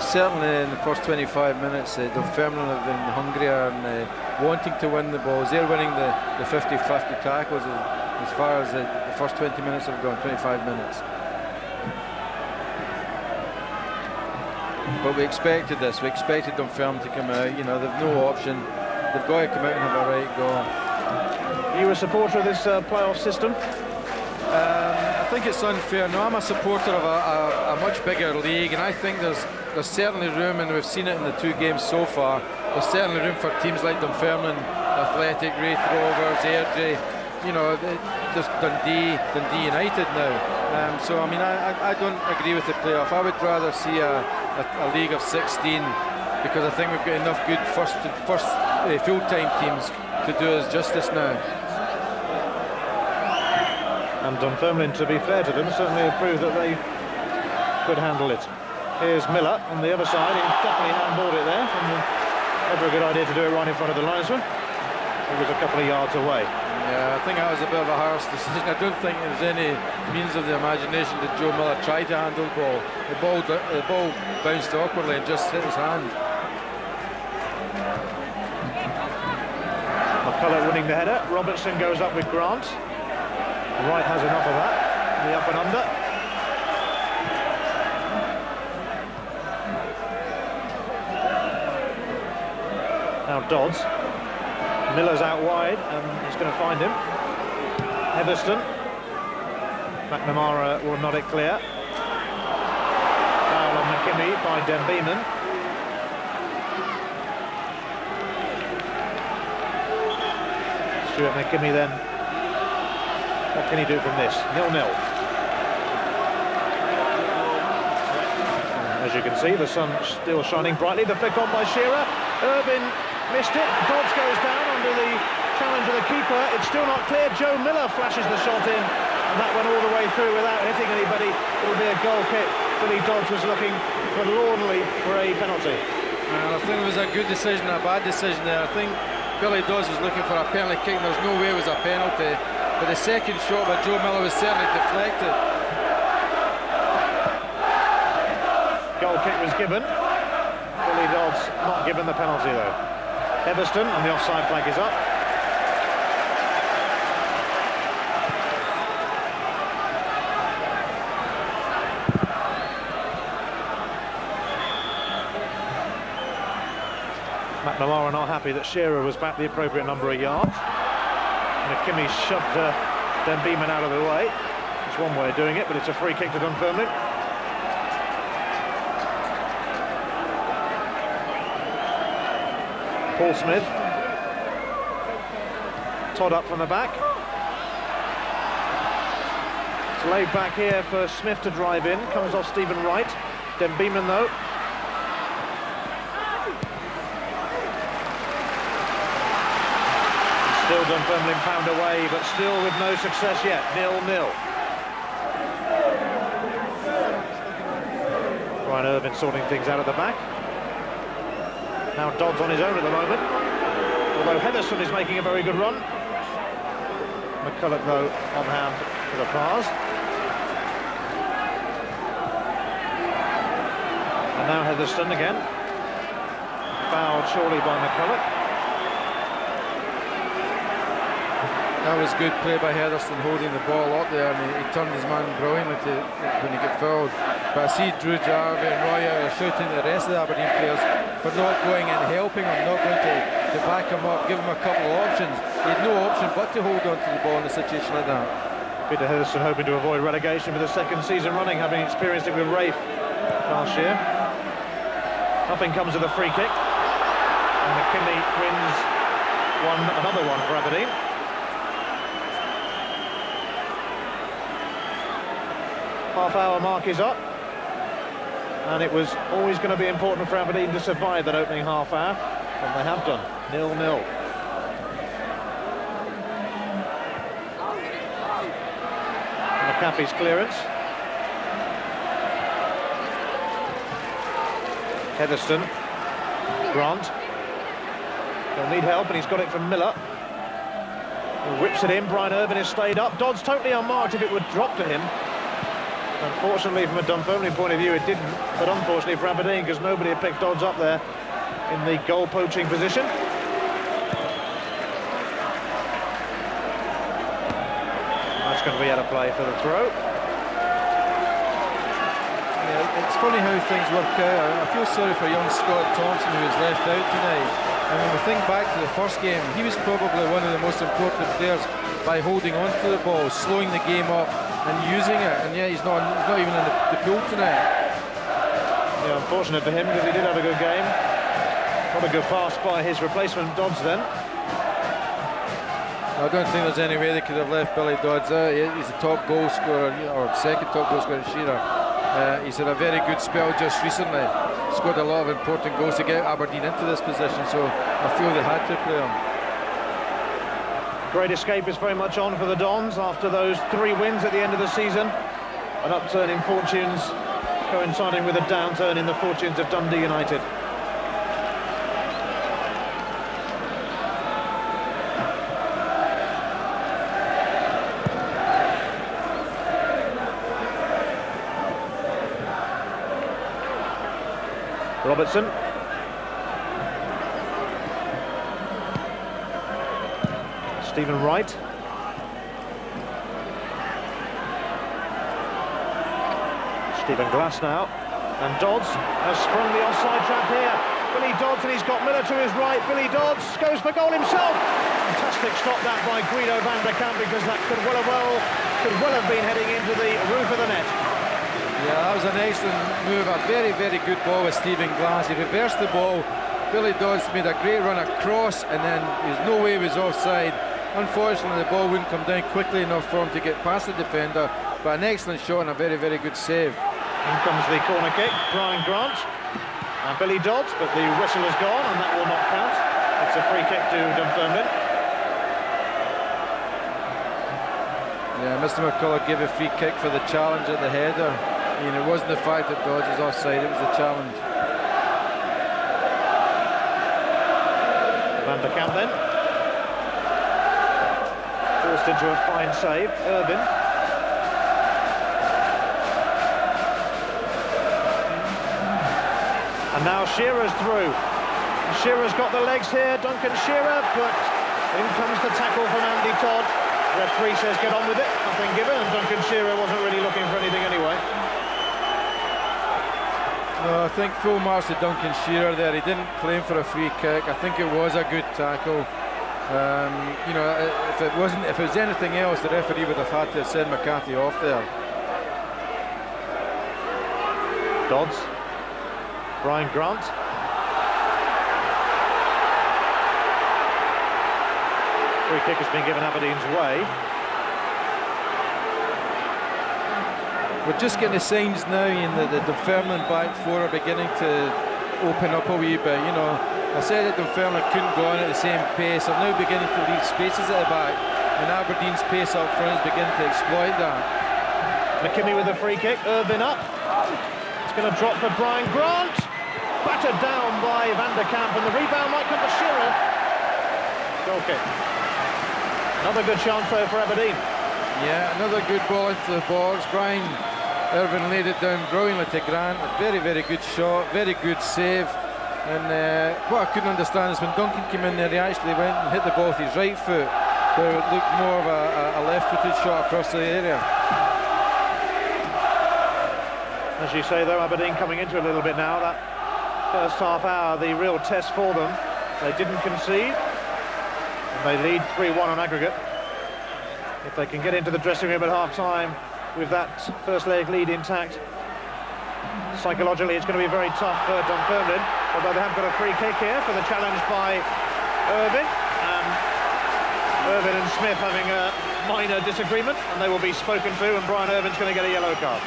S12: Certainly in the first 25 minutes, Dunfermline have been hungrier and wanting to win the balls. They're winning the 50-50 tackles as far as the first 20 minutes have gone, 25 minutes. But we expected this. We expected Dunfermline to come out. You know, they've no option. They've got to come out and have a right go.
S11: Are you a supporter of this playoff system?
S12: I think it's unfair. No, I'm a supporter of a much bigger league, and I think there's certainly room, and we've seen it in the two games so far, there's certainly room for teams like Dunfermline, Athletic, Wraith Rovers, Airdrie, you know, there's Dundee United now. So, I mean, I don't agree with the playoff. I would rather see a league of 16, because I think we've got enough good first full-time teams to do us justice now.
S11: And Dunfermline, to be fair to them, certainly have proved that they could handle it. Here's Miller on the other side. He definitely handballed it there. And never a good idea to do it right in front of the linesman. He was a couple of yards away.
S12: Yeah, I think that was a bit of a harsh decision. I don't think there's any means of the imagination that Joe Miller tried to handle the ball. The ball bounced awkwardly and just hit his hand.
S11: McCulloch winning the header. Robertson goes up with Grant. Wright has enough of that. The up and under. Now Dodds. Miller's out wide and he's going to find him. Heatherston. McNamara will nod it clear. Foul on McKimmie by Dunfermline. Stuart McKimmie then. What can he do from this? 0-0. As you can see, the sun still shining brightly. The flick on by Shearer. Irvine missed it. Dodds goes down under the challenge of the keeper. It's still not clear. Joe Miller flashes the shot in, and that went all the way through without hitting anybody. It'll be a goal kick. Billy Dodds was looking forlornly for a penalty.
S12: And I think it was a good decision, a bad decision there. I think Billy Dodds was looking for a penalty kick. There was no way it was a penalty. But the second shot by Joe Miller was certainly deflected.
S11: Goal kick was given. Billy Dodds not given the penalty though. Heatherston, and the offside flag is up. McNeill are not happy that Shearer was back the appropriate number of yards. McKimmie shoved Dunfermline out of the way. It's one way of doing it, but it's a free kick to Dunfermline. Paul Smith. Todd up from the back. It's laid back here for Smith to drive in. Comes off Stephen Wright. Dunfermline though. Still Dunfermline pound away, but still with no success yet. 0-0. Brian Irvine sorting things out at the back. Now Dodds on his own at the moment, although Heatherstone is making a very good run. McCulloch though on hand for the pass. And now Heatherstone again. Fouled surely by McCulloch.
S12: That was good play by Heatherstone, holding the ball up there, and he turned his man brilliantly when he got fouled. But I see Drew Jarvie and Roy are shouting at the rest of the Aberdeen players for not going and helping him, not going to back him up, give him a couple of options. He had no option but to hold on to the ball in a situation like that.
S11: Peter Heatherstone hoping to avoid relegation for the second season running, having experienced it with Rafe last year. Nothing comes of the free kick, and McKimmie wins another one for Aberdeen. Half-hour mark is up, and it was always going to be important for Aberdeen to survive that opening half-hour, and they have done. 0-0. McAfee's clearance. Heatherstone. Grant. He'll need help, and he's got it from Miller. He whips it in. Brian Irvine has stayed up. Dodds totally unmarked if it would drop to him. Unfortunately, from a Dunfermline point of view, it didn't. But unfortunately for Aberdeen, because nobody had picked Dodds up there in the goal-poaching position. That's going to be out of play for the throw.
S12: Yeah, it's funny how things work out. I feel sorry for young Scott Thompson, who was left out tonight. And when we think back to the first game, he was probably one of the most important players by holding on to the ball, slowing the game up and using it, and yeah, he's not even in the pool tonight.
S11: Yeah, unfortunate for him, because he did have a good game. Not a good pass by his replacement Dodds then.
S12: I don't think there's any way they could have left Billy Dodds out. He's the top goal scorer, or second top goal scorer in Shearer. He's had a very good spell just recently. Scored a lot of important goals to get Aberdeen into this position, so I feel they had to play him.
S11: Great escape is very much on for the Dons after those 3 wins at the end of the season. An upturn in fortunes coinciding with a downturn in the fortunes of Dundee United. Robertson. Stephen Wright. Stephen Glass now. And Dodds has sprung the offside trap here. Billy Dodds, and he's got Miller to his right. Billy Dodds goes for goal himself. Fantastic stop that by Guido van der Kamp, because that could well have been heading into the roof of the net.
S12: Yeah, that was an excellent move. A very, very good ball with Stephen Glass. He reversed the ball. Billy Dodds made a great run across, and then there's no way he was offside. Unfortunately, the ball wouldn't come down quickly enough for him to get past the defender, but an excellent shot and a very, very good save.
S11: In comes the corner kick, Brian Grant and Billy Dodds, but the whistle has gone and that will not count. It's a free kick to Dunfermline.
S12: Yeah, Mr. McCulloch gave a free kick for the challenge at the header. It wasn't the fact that Dodds was offside, it was the challenge.
S11: Van der Kamp then. Forced into a fine save, Irvine. And now Shearer's through. Shearer's got the legs here, Duncan Shearer, but in comes the tackle from Andy Todd. Referee says get on with it, nothing given, and Duncan Shearer wasn't really looking for anything anyway.
S12: No, I think full marks to Duncan Shearer there. He didn't claim for a free kick. I think it was a good tackle. You know, if it was anything else, the referee would have had to send McCarthy off there.
S11: Dodds, Brian Grant. Free kick has been given Aberdeen's way.
S12: We're just getting the signs now in the Dunfermline back four are beginning to open up a wee bit. You know, I said that Dunfermline couldn't go on at the same pace. They're now beginning to leave spaces at the back, and Aberdeen's pace up front is beginning to exploit that.
S11: McKinney with a free kick, Irvin up. It's going to drop for Brian Grant. Battered down by Van der Kamp, and the rebound might come to Shearer. Goal kick. Another good chance though for Aberdeen.
S12: Yeah, another good ball into the box. Brian Irvin laid it down brilliantly to Grant. A very, very good shot, very good save. And what I couldn't understand is when Duncan came in there, he actually went and hit the ball with his right foot, where it looked more of a left-footed shot across the area.
S11: As you say though, Aberdeen coming into a little bit now. That first half hour, the real test for them. They didn't concede, and they lead 3-1 on aggregate. If they can get into the dressing room at half-time with that first leg lead intact, psychologically it's going to be very tough for Dunfermline, although they have got a free kick here for the challenge by Irvin. Irvin and Smith having a minor disagreement, and they will be spoken to, and Brian Irvin's going to get a yellow card.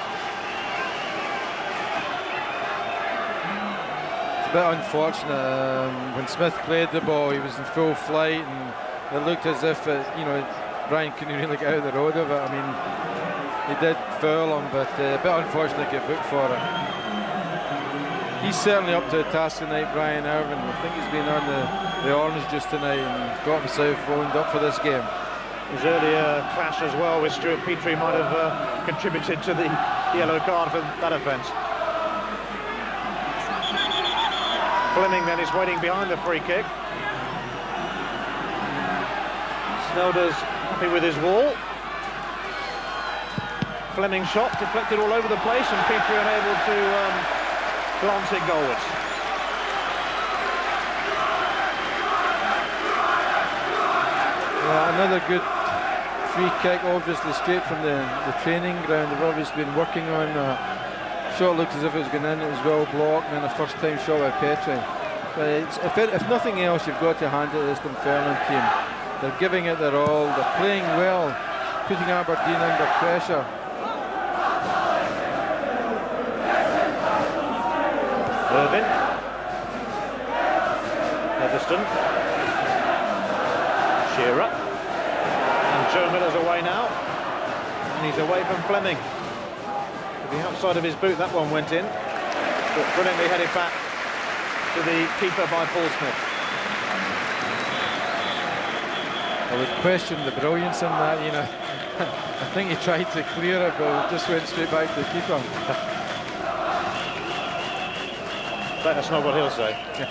S12: It's a bit unfortunate. When Smith played the ball, he was in full flight, and it looked as if you know, Brian couldn't really get out of the road of it. I mean, he did foul him, but a bit unfortunate to get booked for it. He's certainly up to the task tonight, Brian Irvin. I think he's been on the orange just tonight and got himself wound up for this game.
S11: His earlier clash as well with Stuart Petrie might have contributed to the yellow card for that offence. Fleming then is waiting behind the free kick. Saunders happy with his wall. Fleming shot deflected all over the place, and Petrie unable to glance it goalwards.
S12: Yeah, another good free kick, obviously straight from the training ground. They've obviously been working on that. Shot looks as if it was going in, it was well blocked, and then a first time shot by Petrie. But if nothing else, you've got to hand it to this Dunfermline team. They're giving it their all, they're playing well, putting Aberdeen under pressure.
S11: Irvin, Featherstone, Shearer, and Joe Miller's away now, and he's away from Fleming. To the outside of his boot, that one went in, but brilliantly headed back to the keeper by Paul Smith.
S12: I would question the brilliance in that, you know. I think he tried to clear it, but it just went straight back to the keeper.
S11: That's not what he'll say. And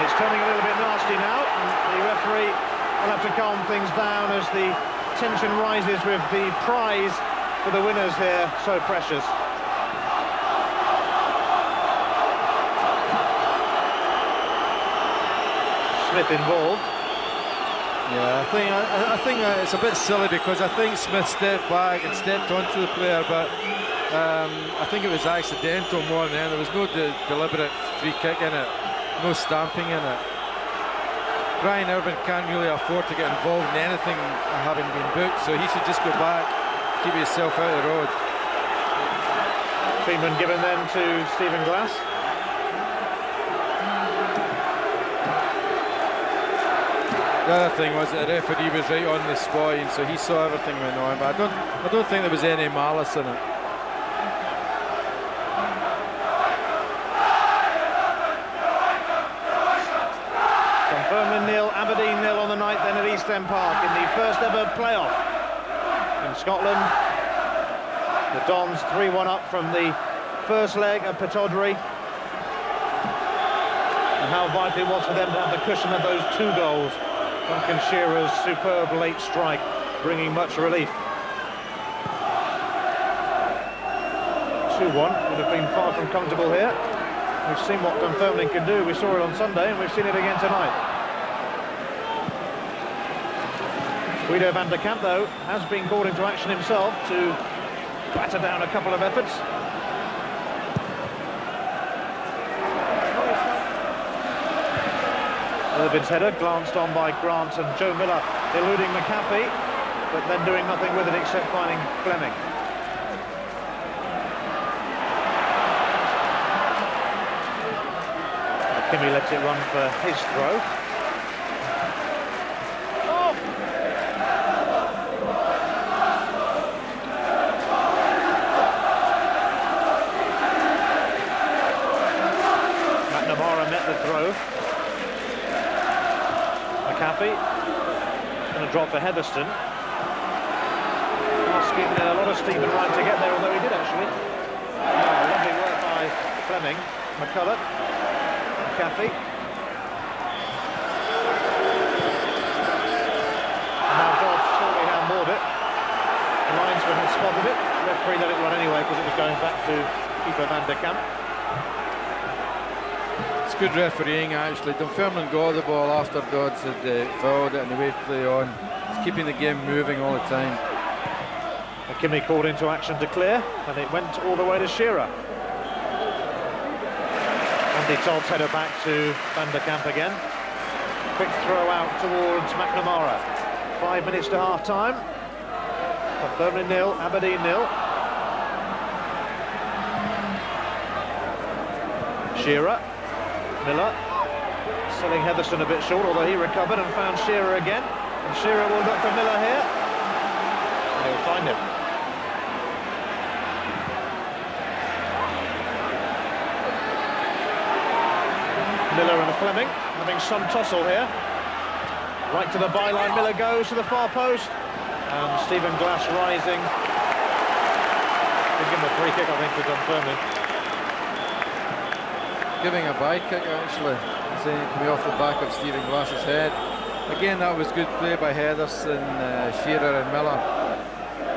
S11: it's turning a little bit nasty now, and the referee will have to calm things down as the tension rises with the prize for the winners here so precious. Smith involved.
S12: Yeah, I think it's a bit silly because I think Smith stepped back and stepped onto the player, but I think it was accidental more than anything. There was no deliberate free kick in it, no stamping in it. Brian Irvin can't really afford to get involved in anything having been booked, so he should just go back, keep himself out of the road.
S11: Treatment given then to Stephen Glass.
S12: The other thing was that the referee was right on the spot, and so he saw everything went on, but I don't think there was any malice in it.
S11: Dunfermline 0, Aberdeen 0 on the night then at East End Park in the first ever playoff in Scotland. The Dons 3-1 up from the first leg at Pittodrie. And how vital it was for them to have the cushion of those 2 goals. Duncan Shearer's superb late strike bringing much relief. 2-1 would have been far from comfortable here. We've seen what Dunfermline can do. We saw it on Sunday and we've seen it again tonight. Guido van der Kamp, though, has been called into action himself to batter down a couple of efforts. Irvin's header glanced on by Grant and Joe Miller, eluding McAfee, but then doing nothing with it except finding Fleming. Kimmy lets it run for his throw. McNamara met the throw. McAfee going to drop for Heatherstone. Asking a lot of Stephen Wright to get there, although he did actually. Lovely work by Fleming. McCulloch. McAfee. And now Dodds surely handballed it. The linesman had spotted it. The referee let it run anyway because it was going back to keeper Van der Kamp.
S12: It's good refereeing actually. Dunfermline got the ball after Dodds had fouled it and the wave play on. It's keeping the game moving all the time.
S11: McKimmie called into action to clear and it went all the way to Shearer. Andy Todd's header back to Van der Kamp again. Quick throw out towards McNamara. 5 minutes to half-time. Dunfermline 0, Aberdeen 0. Shearer. Miller. Selling Heatherstone a bit short, although he recovered and found Shearer again. And Shearer will look for Miller here. And he'll find him. Miller and Fleming having some tussle here. Right to the byline, Miller goes to the far post. And Stephen Glass rising. Give him a free kick, I think, for Dunfermline.
S12: Giving a by kick actually. Saying it coming off the back of Stephen Glass's head. Again, that was good play by Heatherstone, Shearer and Miller.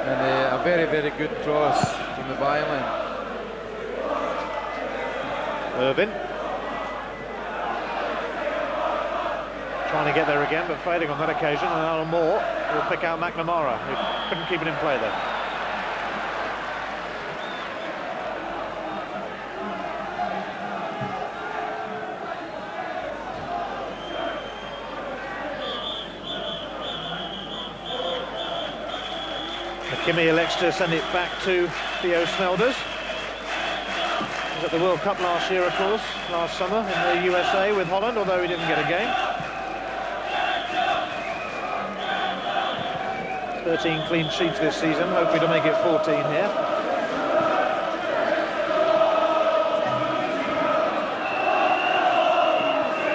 S12: And a very, very good cross from the byline.
S11: Irvin. Trying to get there again, but failing on that occasion. And Alan Moore will pick out McNamara, who couldn't keep it in play there. McKimmie elects to send it back to Theo Snelders. He was at the World Cup last year, of course, last summer in the USA with Holland, although he didn't get a game. 13 clean sheets this season, hopefully to make it 14 here.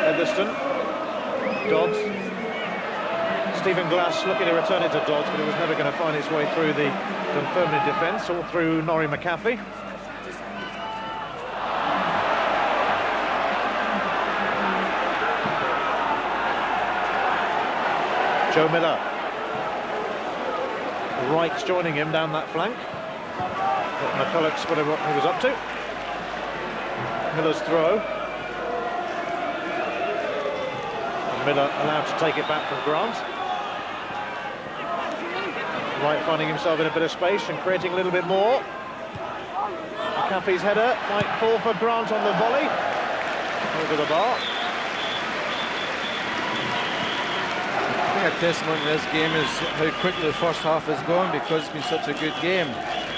S11: Heatherstone, Dodds. Stephen Glass looking to return it to Dodds, but it was never going to find its way through the Dunfermline defence or through Norrie McAfee. Joe Miller. Wright's joining him down that flank. But McCulloch spotted what he was up to. Miller's throw. And Miller allowed to take it back from Grant. Wright finding himself in a bit of space and creating a little bit more. McAfee's header might fall for Grant on the volley. Over the bar.
S12: I think a testament to this game is how quickly the first half has gone because it's been such a good game.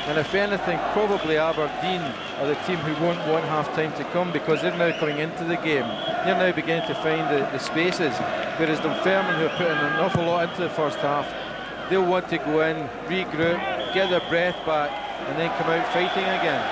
S12: And if anything, probably Aberdeen are the team who won't want half-time to come because they're now coming into the game. They're now beginning to find the spaces, whereas Dunfermline, who are putting an awful lot into the first half, they'll want to go in, regroup, get their breath back, and then come out fighting again.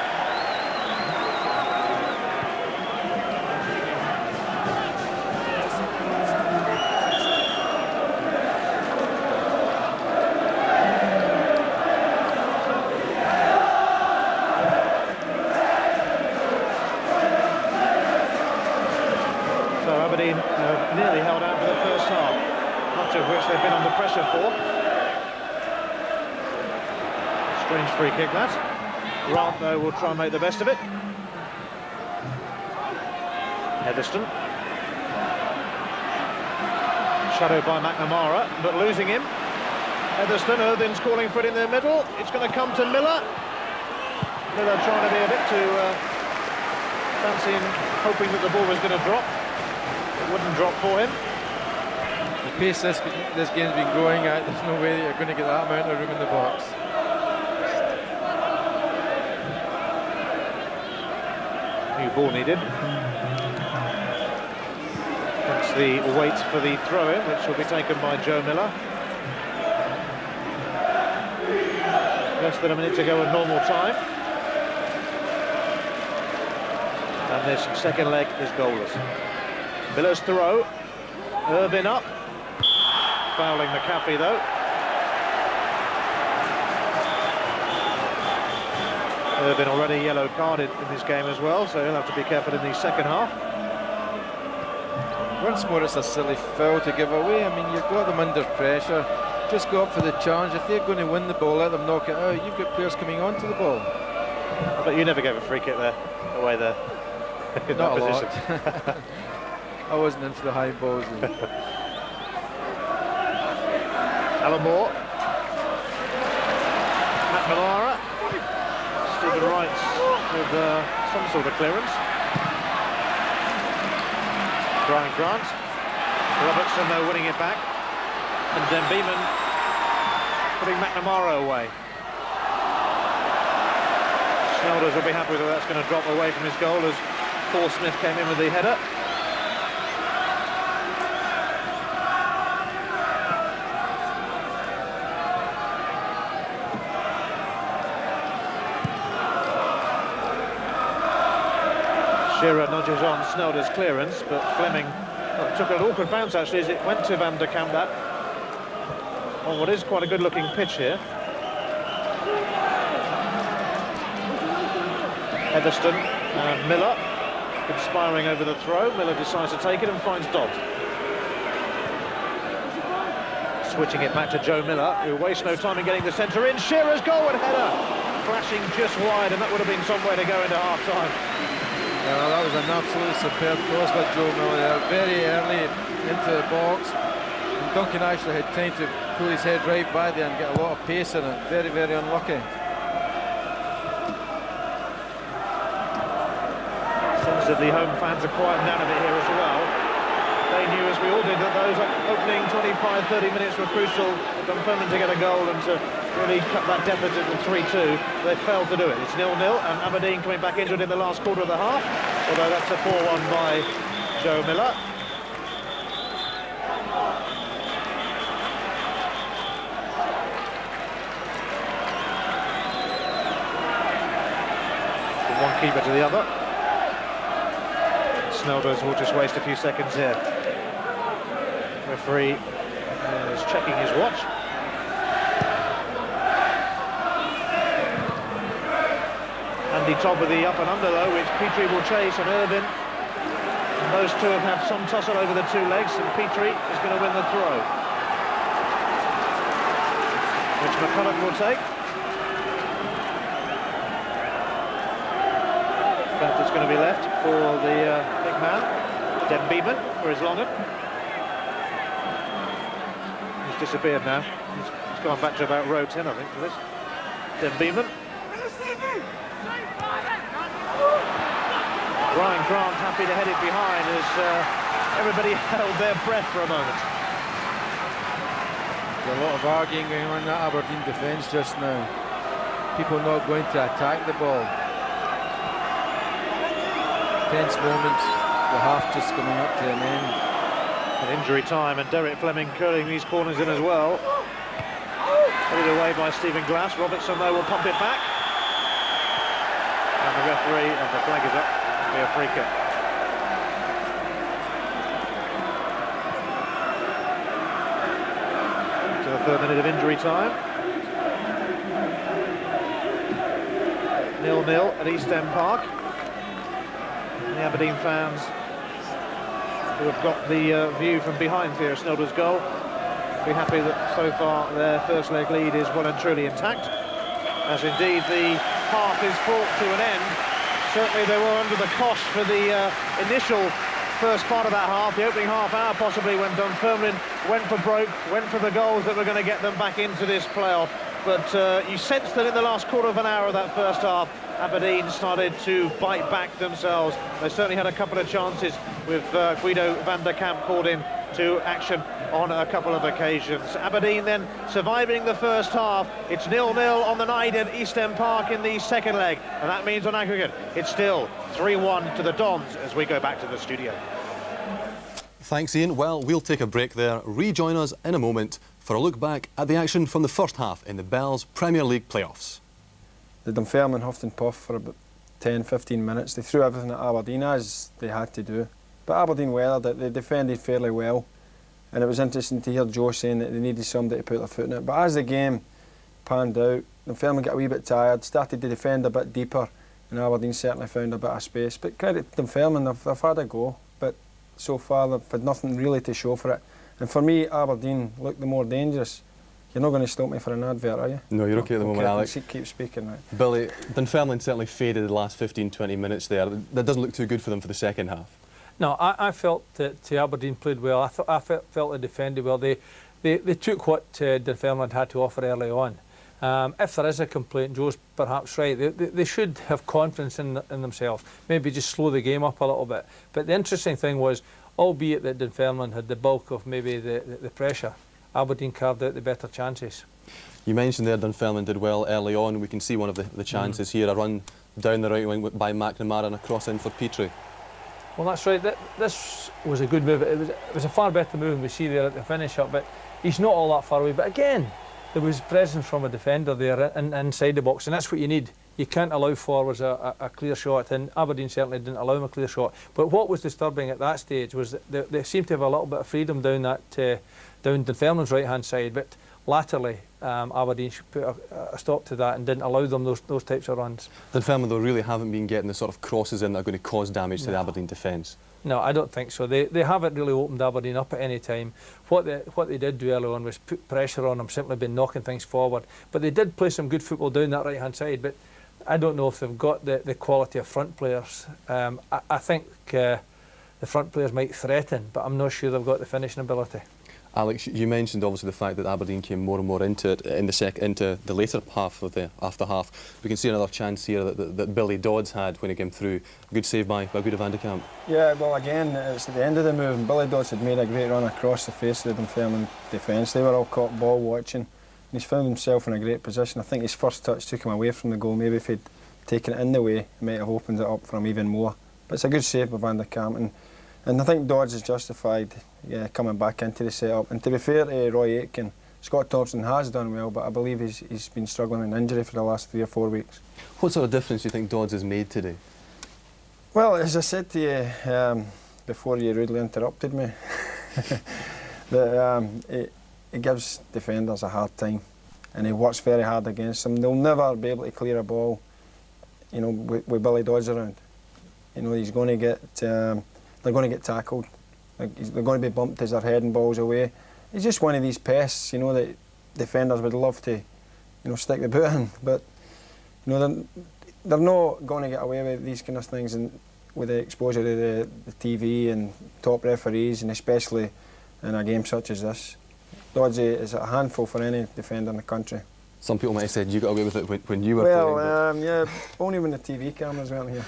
S11: So Aberdeen nearly held out for the first half, much of which they've been under pressure for. Strange free kick that. Grant, though, will try and make the best of it. Heatherstone. Shadowed by McNamara, but losing him. Heatherstone, Irvin's calling for it in the middle. It's going to come to Miller. Miller trying to be a bit too fancying, hoping that the ball was going to drop. It wouldn't drop for him.
S12: The pace this game's been going at, there's no way that you're going to get that amount of room in the box.
S11: New ball needed. That's the wait for the throw-in, which will be taken by Joe Miller. Less than a minute to go at normal time. And this second leg is goalless. Miller's throw. Irvin up. Fouling McAfee, though. Irvin already yellow carded in this game as well, so he'll have to be careful in the second half.
S12: Once more, it's a silly foul to give away. I mean, you've got them under pressure. Just go up for the challenge. If they're going to win the ball, let them knock it out. You've got players coming onto the ball.
S11: But you never gave a free kick there, away there. In
S12: Not
S11: that
S12: a
S11: position.
S12: lot. I wasn't into the high balls.
S11: Alan Moore. McNamara. Stephen Wright with some sort of clearance. Brian Grant. Robertson, though, winning it back. And then Beeman putting McNamara away. Saunders will be happy that that's going to drop away from his goal as Paul Smith came in with the header. Shearer nudges on Snelder's clearance, but Fleming took an awkward bounce actually as it went to Van der Kamp on what is quite a good-looking pitch here. Heatherstone and Miller conspiring over the throw. Miller decides to take it and finds Dodds. Switching it back to Joe Miller, who wastes no time in getting the centre in. Shearer's goal and header, flashing just wide, and that would have been somewhere to go into half-time.
S12: Well, that was an absolutely superb cross by Joe Miller there, very early into the box. And Duncan actually had time to pull his head right by there and get a lot of pace in it. Very, very unlucky.
S11: Seems that the home fans are quieting down a bit here as well. They knew, as we all did, that those opening 25-30 minutes were crucial for Dunfermline to get a goal and to really cut that deficit to 3-2. They failed to do it. It's 0-0, and Aberdeen coming back into it in the last quarter of the half, although that's a 4-1 by Joe Miller. From one keeper to the other. Snelders will just waste a few seconds here. Referee is checking his watch. Andy Todd with the up and under, though, which Petrie will chase, and Irvin. And those two have had some tussle over the two legs, and Petrie is going to win the throw, which McCulloch will take. In fact, it's going to be left for the big man, Den Beeman, for his long un. He's disappeared now. He's gone back to about row 10, I think, for this. Den Beeman. Brian Grant happy to head it behind as everybody held their breath for a moment.
S12: There's a lot of arguing going on in that Aberdeen defence just now. People not going to attack the ball. Tense moments, the half just coming up to an end.
S11: An injury time, and Derek Fleming curling these corners in as well. Headed away by Stephen Glass. Robertson, though, will pump it back. And the referee, and the flag is up, it'll be a free kick. To the third minute of injury time. 0-0 at East End Park. And the Aberdeen fans, who have got the view from behind Theo Snelder's goal, be happy that so far their first leg lead is well and truly intact, as indeed the half is brought to an end. Certainly they were under the cosh for the initial first part of that half, the opening half hour possibly, when Dunfermline went for broke, went for the goals that were going to get them back into this playoff. But you sensed that in the last quarter of an hour of that first half, Aberdeen started to bite back themselves. They certainly had a couple of chances with Guido van der Kamp called in to action on a couple of occasions. Aberdeen then surviving the first half. It's 0-0 on the night at East End Park in the second leg, and that means on aggregate it's still 3-1 to the Dons as we go back to the studio.
S1: Thanks, Ian. Well, we'll take a break there. Rejoin us in a moment for a look back at the action from the first half in the Bells Premier League playoffs.
S2: The Dunfermline huffed and puffed for about 10-15 minutes. They threw everything at Aberdeen, as they had to do. But Aberdeen weathered it. They defended fairly well. And it was interesting to hear Joe saying that they needed somebody to put their foot in it. But as the game panned out, Dunfermline got a wee bit tired, started to defend a bit deeper, and Aberdeen certainly found a bit of space. But credit to Dunfermline, they've had a go. But so far they've had nothing really to show for it. And for me, Aberdeen looked the more dangerous. You're not going to stop me for an advert, are you?
S1: No, you're okay at the moment, Alex.
S2: Keep speaking now.
S1: Billy, Dunfermline certainly faded the last 15-20 minutes there. That doesn't look too good for them for the second half. No,
S3: I felt that Aberdeen played well. I felt they defended well. They took what Dunfermline had to offer early on. If there is a complaint, Joe's perhaps right. They should have confidence in themselves. Maybe just slow the game up a little bit. But the interesting thing was, albeit that Dunfermline had the bulk of maybe the pressure, Aberdeen carved out the better chances.
S1: You mentioned there Dunfermline did well early on. We can see one of the chances here, a run down the right wing by McNeill and a cross in for Petrie.
S3: Well, that's right. This was a good move. It was a far better move than we see there at the finish-up, but he's not all that far away. But again, there was presence from a defender there inside the box, and that's what you need. You can't allow forwards a clear shot, and Aberdeen certainly didn't allow him a clear shot. But what was disturbing at that stage was that they seemed to have a little bit of freedom down Dunfermline's right-hand side, but latterly Aberdeen should put a stop to that and didn't allow them those types of runs. Dunfermline, though, really haven't been getting the sort of crosses in that are going to cause damage to the Aberdeen defence. No, I don't think so. They haven't really opened Aberdeen up at any time. What they did do early on was put pressure on them, simply been knocking things forward. But they did play some good football down that right-hand side, but I don't know if they've got the quality of front players. I think the front players might threaten, but I'm not sure they've got the finishing ability. Alex, you mentioned obviously the fact that Aberdeen came more and more into it into the later half of the after half. We can see another chance here that Billy Dodds had when he came through. Good save by Guido van der Kamp. Yeah, well, again, it's at the end of the move, and Billy Dodds had made a great run across the face of the Dunfermline defence. They were all caught ball watching, and he's found himself in a great position. I think his first touch took him away from the goal. Maybe if he'd taken it in the way, he might have opened it up for him even more. But it's a good save by van der Kamp, and I think Dodds is justified coming back into the setup. And to be fair to Roy Aitken, Scott Thompson has done well, but I believe he's been struggling with injury for the last 3 or 4 weeks. What sort of difference do you think Dodds has made today? Well, as I said to you before you rudely interrupted me, that he gives defenders a hard time, and he works very hard against them. They'll never be able to clear a ball, you know, with Billy Dodds around. You know, he's going to get. They're going to get tackled. They're going to be bumped as they're heading balls away. He's just one of these pests, you know, that defenders would love to, you know, stick the boot in. But, you know, they're not going to get away with these kind of things, and with the exposure to the TV and top referees, and especially in a game such as this. Dodds is a handful for any defender in the country. Some people might have said you got away with it when you were playing. Well, yeah, only when the TV cameras weren't here.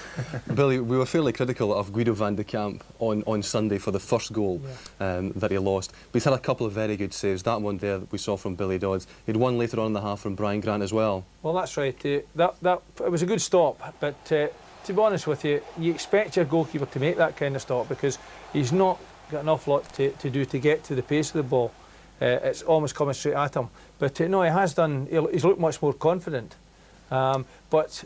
S3: Billy, we were fairly critical of Guido van der Kamp on Sunday for the first goal that he lost. But he's had a couple of very good saves. That one there that we saw from Billy Dodds. He had one later on in the half from Brian Grant as well. Well, that's right. It was a good stop, but to be honest with you, you expect your goalkeeper to make that kind of stop because he's not got an awful lot to do to get to the pace of the ball. It's almost coming straight at him. But no, he has done, he's looked much more confident. But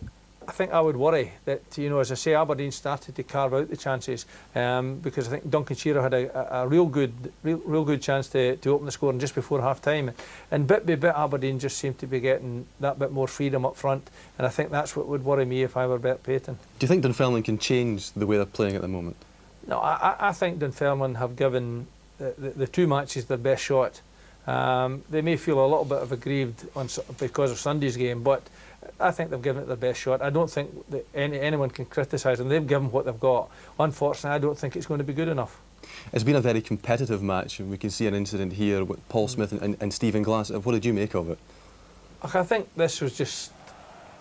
S3: I think I would worry that, you know, as I say, Aberdeen started to carve out the chances because I think Duncan Shearer had a real good chance to open the score just before half-time. And bit by bit, Aberdeen just seemed to be getting that bit more freedom up front. And I think that's what would worry me if I were Bert Payton. Do you think Dunfermline can change the way they're playing at the moment? No, I think Dunfermline have given the 2 matches their best shot. They may feel a little bit of aggrieved because of Sunday's game, but I think they've given it their best shot. I don't think that anyone can criticise them. They've given what they've got. Unfortunately, I don't think it's going to be good enough.
S1: It's been a very competitive match, and we can see an incident here with Paul Smith and Stephen Glass. What did you make of it?
S3: I think this was just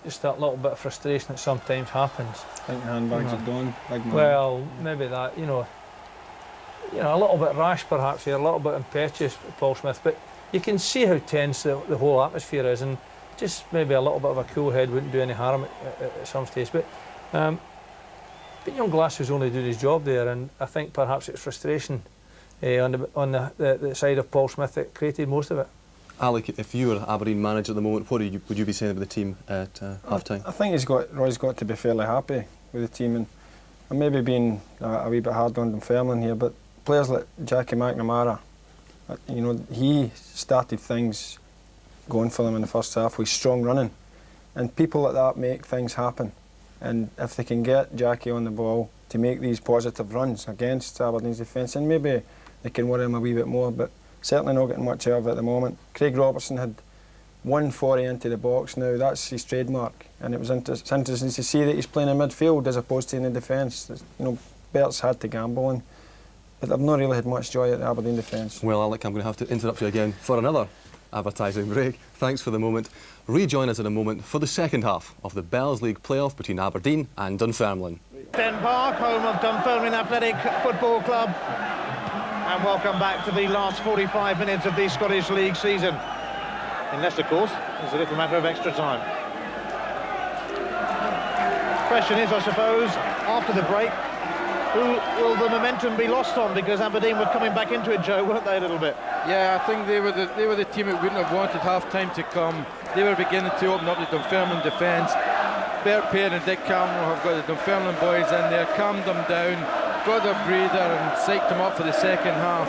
S3: that little bit of frustration that sometimes happens.
S2: I think handbags are gone.
S3: Well, maybe that, you know, a little bit rash perhaps here, a little bit impetuous, Paul Smith, but you can see how tense the whole atmosphere is, and just maybe a little bit of a cool head wouldn't do any harm at some stage. But young Glass was only doing his job there, and I think perhaps it's frustration on the side of Paul Smith that created most of it.
S1: Alec, if you were Aberdeen manager at the moment, what would you be saying about the team at half-time?
S2: I think Roy's got to be fairly happy with the team, and maybe being a wee bit hard on Dunfermline here, but players like Jackie McNamara, you know, he started things going for them in the first half with strong running, and people like that make things happen. And if they can get Jackie on the ball to make these positive runs against Aberdeen's defence, and maybe they can worry him a wee bit more, but certainly not getting much out of it at the moment. Craig Robertson had 140 into the box now. That's his trademark, and it was interesting to see that he's playing in midfield as opposed to in the defence. You know, Bert's had to gamble, and but I've not really had much joy at the Aberdeen defence.
S1: Well, Alec, I'm going to have to interrupt you again for another advertising break. Thanks for the moment. Rejoin us in a moment for the second half of the Bells League playoff between Aberdeen and Dunfermline.
S11: Den Park, home of Dunfermline Athletic Football Club. And welcome back to the last 45 minutes of the Scottish League season. Unless, of course, there's a little matter of extra time. Question is, I suppose, after the break, who will the momentum be lost on? Because Aberdeen were coming back into it, Joe, weren't they, a little bit?
S12: Yeah, I think they were the team that wouldn't have wanted half-time to come. They were beginning to open up the Dunfermline defence. Bert Pear and Dick Cameron have got the Dunfermline boys in there, calmed them down, got their breather and psyched them up for the second half.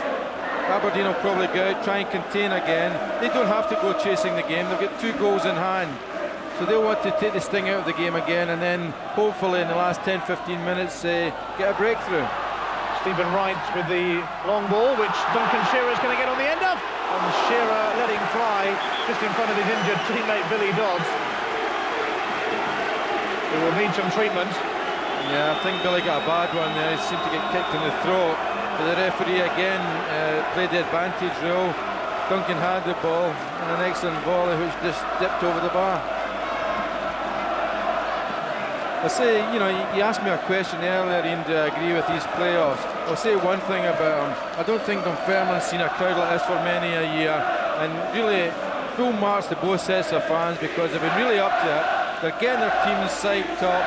S12: Aberdeen will probably go out, try and contain again. They don't have to go chasing the game, they've got 2 goals in hand. So they'll want to take the sting out of the game again, and then hopefully in the last 10-15 minutes get a breakthrough.
S11: Stephen Wright with the long ball, which Duncan Shearer's going to get on the end of. And Shearer letting fly just in front of his injured teammate Billy Dodds, who will need some treatment.
S12: Yeah, I think Billy got a bad one there. He seemed to get kicked in the throat. But the referee again played the advantage role. Duncan had the ball and an excellent volley which just dipped over the bar. I say, you know, you asked me a question earlier, Ian, do I agree with these playoffs? I'll say one thing about them. I don't think Dunfermline's seen a crowd like this for many a year, and really full marks to both sets of fans because they've been really up to it. They're getting their teams psyched up,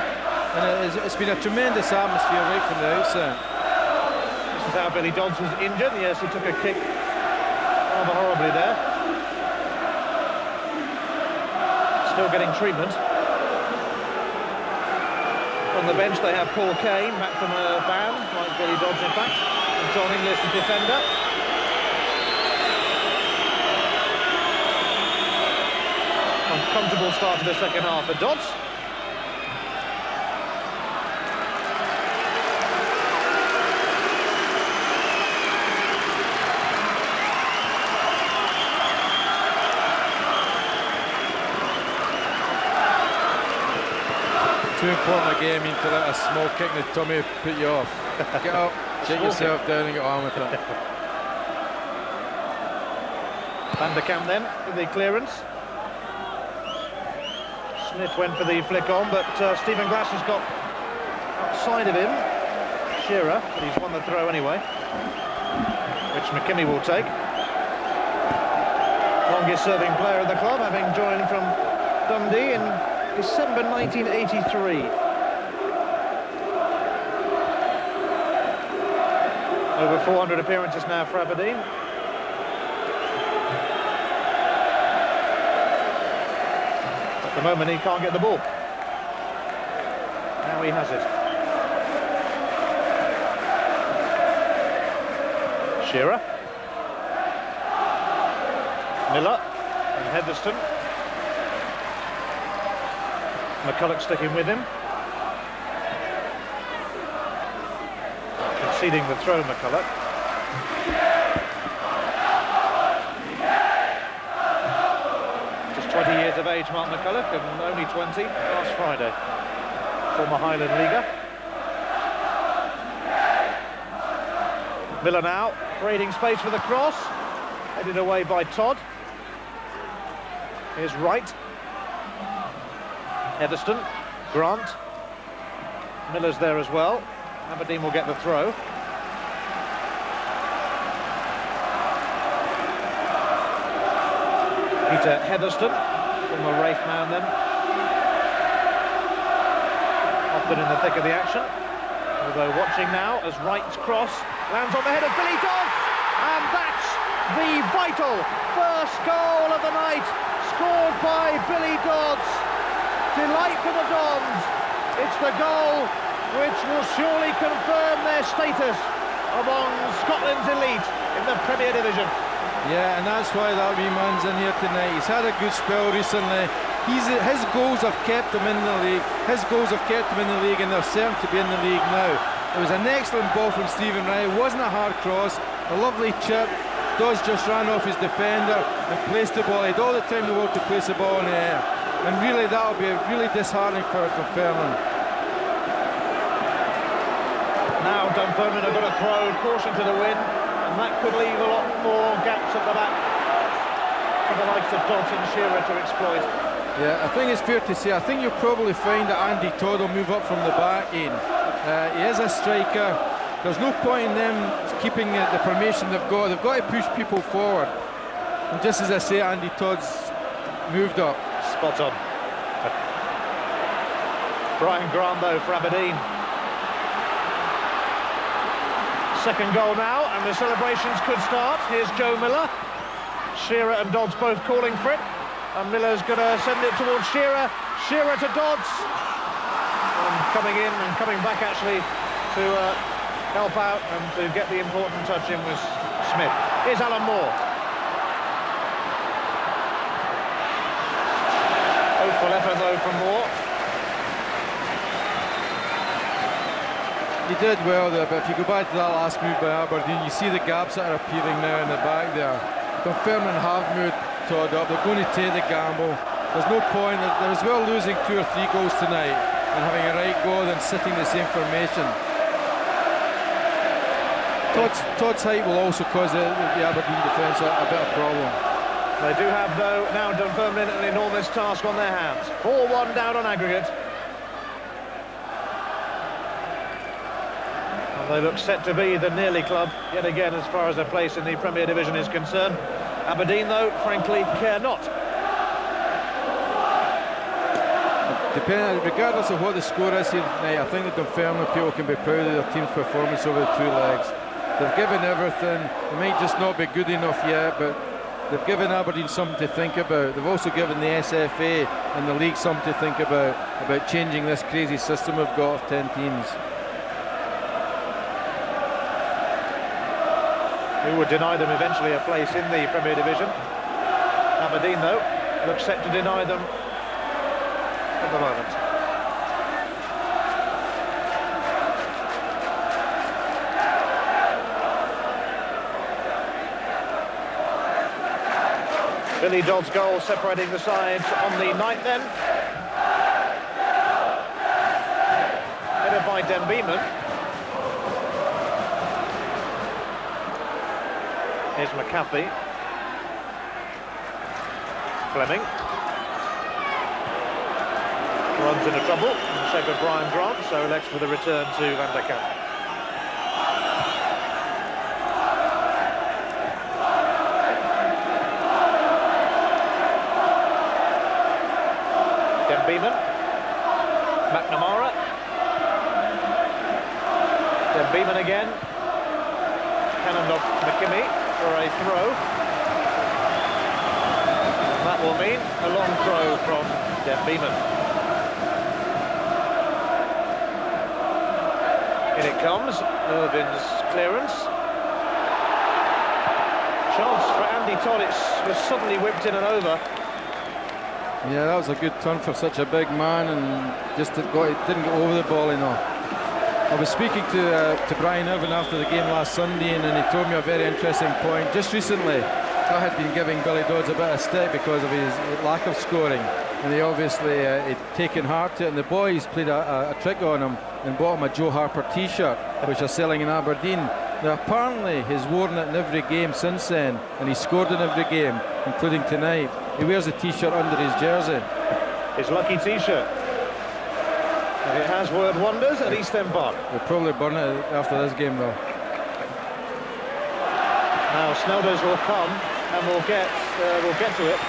S12: and it's been a tremendous atmosphere right from the outset.
S11: This is how Billy Dodds was injured. Yes, he took a kick rather horribly there. Still getting treatment. On the bench they have Paul Kane, back from a ban, like Billy Dodds in fact, and John English, the defender. Uncomfortable start to the second half for Dodds.
S12: Too important a game to let a small kick in the tummy put you off. Get up, shake yourself down and get on with it.
S11: Van der Kamp then with the clearance. Smith went for the flick on, but Stephen Glass has got outside of him. Shearer, but he's won the throw anyway, which McKinney will take. Longest serving player of the club, having joined from Dundee in December 1983. Over 400 appearances now for Aberdeen. At the moment he can't get the ball. Now he has it. Shearer. Miller and Hetherston. McCulloch sticking with him. Conceding the throw, McCulloch. Just 20 years of age, Mark McCulloch, and only 20 last Friday. Former Highland Leaguer. Miller now, creating space for the cross. Headed away by Todd. Here's Wright. Heatherstone. Grant. Miller's there as well. Aberdeen will get the throw. Peter Heatherstone, former Rafe man then. Often in the thick of the action. Although watching now as Wright's cross lands on the head of Billy Dodds. And that's the vital first goal of the night, scored by Billy Dodds. Delight for the Dons. It's the goal which will surely confirm their status among Scotland's elite in the Premier Division.
S12: Yeah, and that's why that wee man's in here tonight. He's had a good spell recently. His goals have kept him in the league. His goals have kept him in the league, and they're certain to be in the league now. It was an excellent ball from Stephen Wright. It wasn't a hard cross, a lovely chip. Dodds just ran off his defender and placed the ball. He had all the time in the world to place the ball in the air. And really, that'll be really disheartening for Dunfermline.
S11: Now Dunfermline have got a throw, caution to the wind, and that could leave a lot more gaps at the back for the likes of Dodds and Shearer to exploit.
S12: Yeah, I think it's fair to say, I think you'll probably find that Andy Todd will move up from the back end. He is a striker. There's no point in them keeping the formation they've got. They've got to push people forward. And just as I say, Andy Todd's moved up.
S11: Spot on. Brian Grant though for Aberdeen. Second goal now, and the celebrations could start. Here's Joe Miller. Shearer and Dodds both calling for it. And Miller's going to send it towards Shearer. Shearer to Dodds. And coming in and coming back actually to help out and to get the important touch in was Smith. Here's Alan Moore. Hopeful effort though from Moore.
S12: He did well there, but if you go back to that last move by Aberdeen, you see the gaps that are appearing now in the back there. Dunfermline have moved Todd up. They're going to take the gamble. There's no point. They're as well losing 2 or 3 goals tonight and having a right goal than sitting the same formation. Todd's height will also cause the Aberdeen defence a bit of problem.
S11: They do have, though, now Dunfermline an enormous task on their hands. 4-1 down on aggregate. And they look set to be the nearly club, yet again, as far as their place in the Premier Division is concerned. Aberdeen, though, frankly, care not.
S12: Regardless of what the score is here tonight, I think the Dunfermline people can be proud of their team's performance over the 2 legs. They've given everything. They might just not be good enough yet, but they've given Aberdeen something to think about. They've also given the SFA and the league something to think about changing this crazy system we've got of 10 teams.
S11: Who would deny them eventually a place in the Premier Division. Aberdeen, though, looks set to deny them at the moment. Billy Dodds' goal separating the sides on the night then. Headed by Den Beeman. Here's McCaffey. Fleming. Runs into trouble in the shape of Brian Grant, so elects for the return to Van der Kamp. Den Beeman. McNamara. Den Beeman again. Cannoned off McKimmie for a throw. And that will mean a long throw from Den Beeman. In it comes, Irvin's clearance. Chance for Andy Todd, it was suddenly whipped in and over.
S12: Yeah, that was a good turn for such a big man, and just didn't get over the ball enough. I was speaking to Brian Irvin after the game last Sunday, and he told me a very interesting point. Just recently, I had been giving Billy Dodds a bit of stick because of his lack of scoring, and he obviously had taken heart to it, and the boys played a trick on him and bought him a Joe Harper t-shirt, which are selling in Aberdeen. Now apparently he's worn it in every game since then, and he scored in every game, including tonight. He wears a t-shirt under his jersey.
S11: His lucky t-shirt. And it has worked wonders at East End Park.
S12: They'll probably burn it after this game though.
S11: Now Saunders will come and we'll get to it.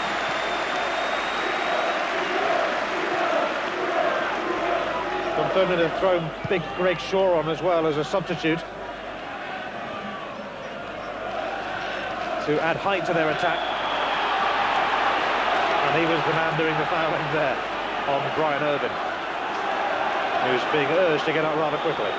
S11: Dunfermline have thrown big Greg Shaw on as well as a substitute to add height to their attack. And he was the man doing the fouling there on Brian Irvin, who's being urged to get up rather quickly.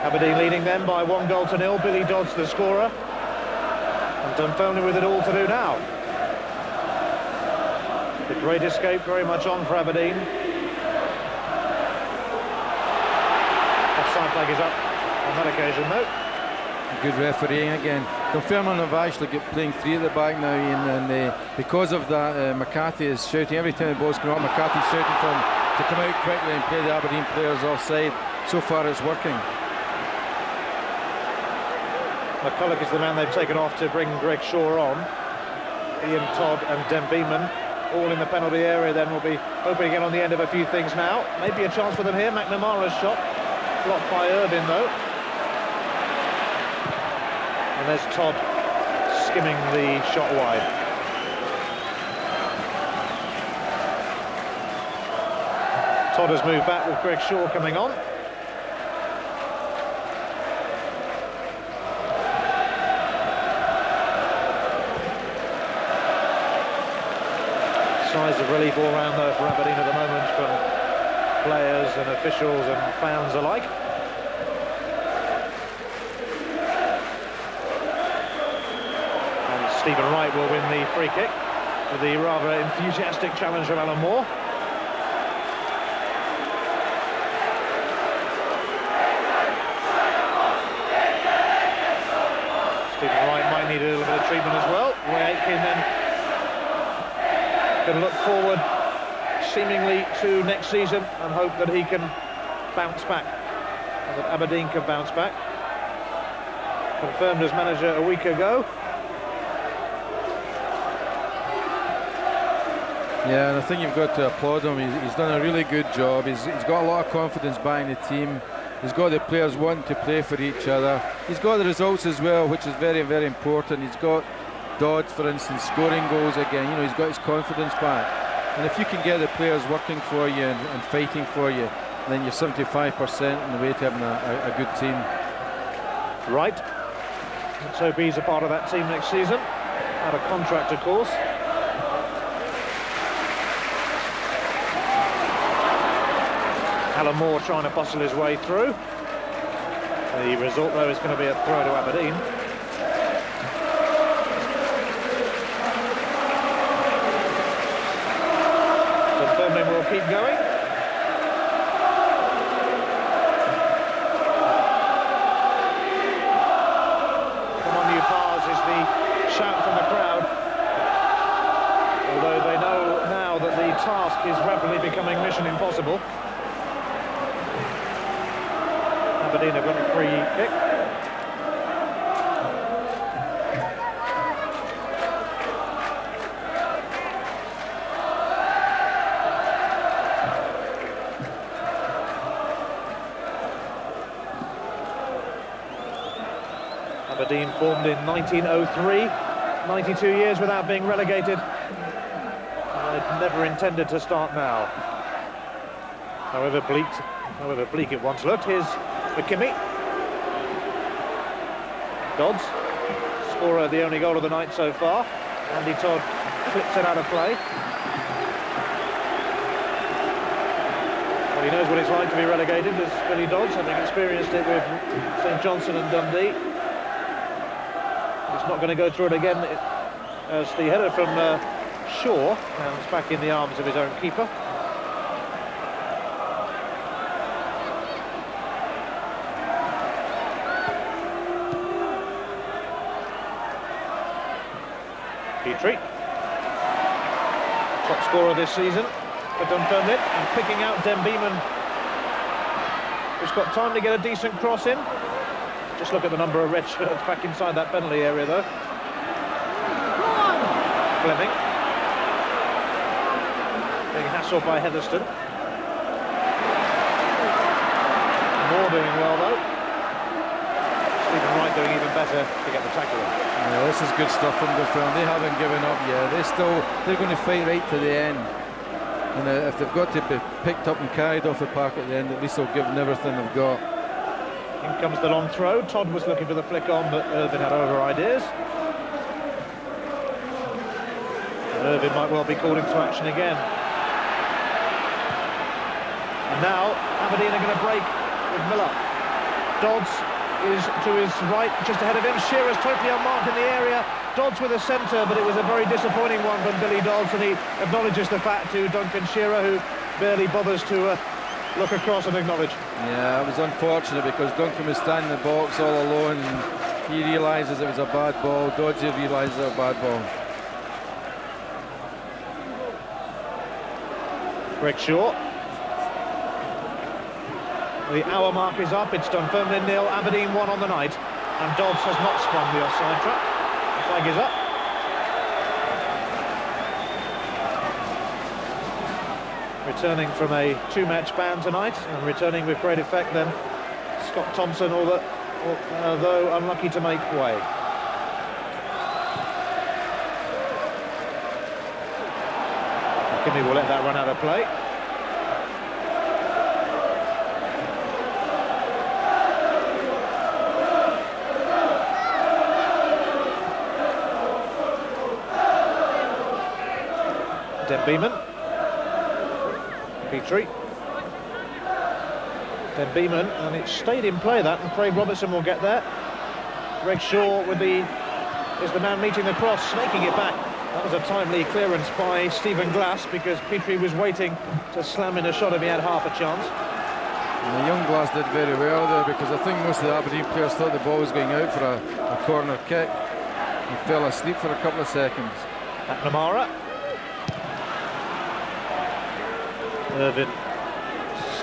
S11: Aberdeen leading them by 1-0. Billy Dodds the scorer. And Dunfermline with it all to do now. The great escape very much on for Aberdeen. Offside flag is up on that occasion though.
S12: Good refereeing again. Dunfermline have actually got playing three at the back now, Ian, and because of that, McCarthy is shouting every time the ball's come out. McCarthy's shouting for him to come out quickly and play the Aberdeen players offside. So far it's working.
S11: McCulloch is the man they've taken off to bring Greg Shaw on. Ian Todd and Den Beeman all in the penalty area. Then we'll be hoping to get on the end of a few things now. Maybe a chance for them here. McNamara's shot blocked by Irvin though. And there's Todd skimming the shot wide. Todd has moved back with Greg Shaw coming on. Sighs of relief all round though for Aberdeen at the moment from players and officials and fans alike. And Stephen Wright will win the free kick with the rather enthusiastic challenge of Alan Moore. Stephen Wright might need a little bit of treatment as well. Aitken then can look forward seemingly to next season and hope that he can bounce back and that Aberdeen can bounce back. Confirmed as manager a week ago.
S12: Yeah, and I think you've got to applaud him. He's done a really good job. He's got a lot of confidence behind the team. He's got the players wanting to play for each other. He's got the results as well, which is very, very important. He's got Dodds, for instance, scoring goals again. You know, he's got his confidence back. And if you can get the players working for you and fighting for you, then you're 75% on the way to having a good team.
S11: Right. Let's hope he's a part of that team next season. Out of contract, of course. Alan Moore trying to bustle his way through. The result, though, is going to be a throw to Aberdeen. Dunfermline will keep going. Come on, you Pars is the shout from the crowd. Although they know now that the task is rapidly becoming mission impossible. Aberdeen have got a free kick. Aberdeen formed in 1903, 92 years without being relegated. And they'd never intended to start now. However bleak it once looked. Here's McKimmie. Dodds, scorer, the only goal of the night so far. Andy Todd flips it out of play. Well, he knows what it's like to be relegated, as Billy Dodds, having experienced it with St Johnstone and Dundee. He's not going to go through it again as the header from Shaw lands back in the arms of his own keeper. Petrie, top scorer this season for Dunfermline, and picking out Beeman, who's got time to get a decent cross in. Just look at the number of red shirts back inside that penalty area, though. Fleming being hassled by Heatherstone. Moore doing well, though. Stephen Wright doing even better to get the tackle in.
S12: Yeah, this is good stuff from Dunfermline. They haven't given up yet. They're going to fight right to the end. And if they've got to be picked up and carried off the park at the end, at least they'll give them everything they've got.
S11: In comes the long throw. Todd was looking for the flick on, but Irvin had other ideas. And Irvin might well be called into action again. And now Aberdeen are going to break with Miller. Dodds is to his right, just ahead of him. Shearer's totally unmarked in the area. Dodds with a centre, but it was a very disappointing one from Billy Dodds, and he acknowledges the fact to Duncan Shearer, who barely bothers to look across and acknowledge.
S12: Yeah, it was unfortunate because Duncan was standing in the box all alone, and he realises it was a bad ball. Dodds realises it was a bad ball.
S11: Greg Shaw. The hour mark is up. It's Dunfermline 0, Aberdeen 1 on the night, and Dodds has not sprung the offside trap. The flag is up. Returning from a 2-match ban tonight, and returning with great effect then, Scott Thompson, although unlucky to make way. Kimmy will let that run out of play. Beeman, Petrie, Beeman, and it stayed in play that, and Craig Robertson will get there. Greg Shaw is the man meeting the cross, snaking it back. That was a timely clearance by Stephen Glass, because Petrie was waiting to slam in a shot if he had half a chance.
S12: And the young Glass did very well there, because I think most of the Aberdeen players thought the ball was going out for a corner kick. He fell asleep for a couple of seconds.
S11: McNamara. Irvin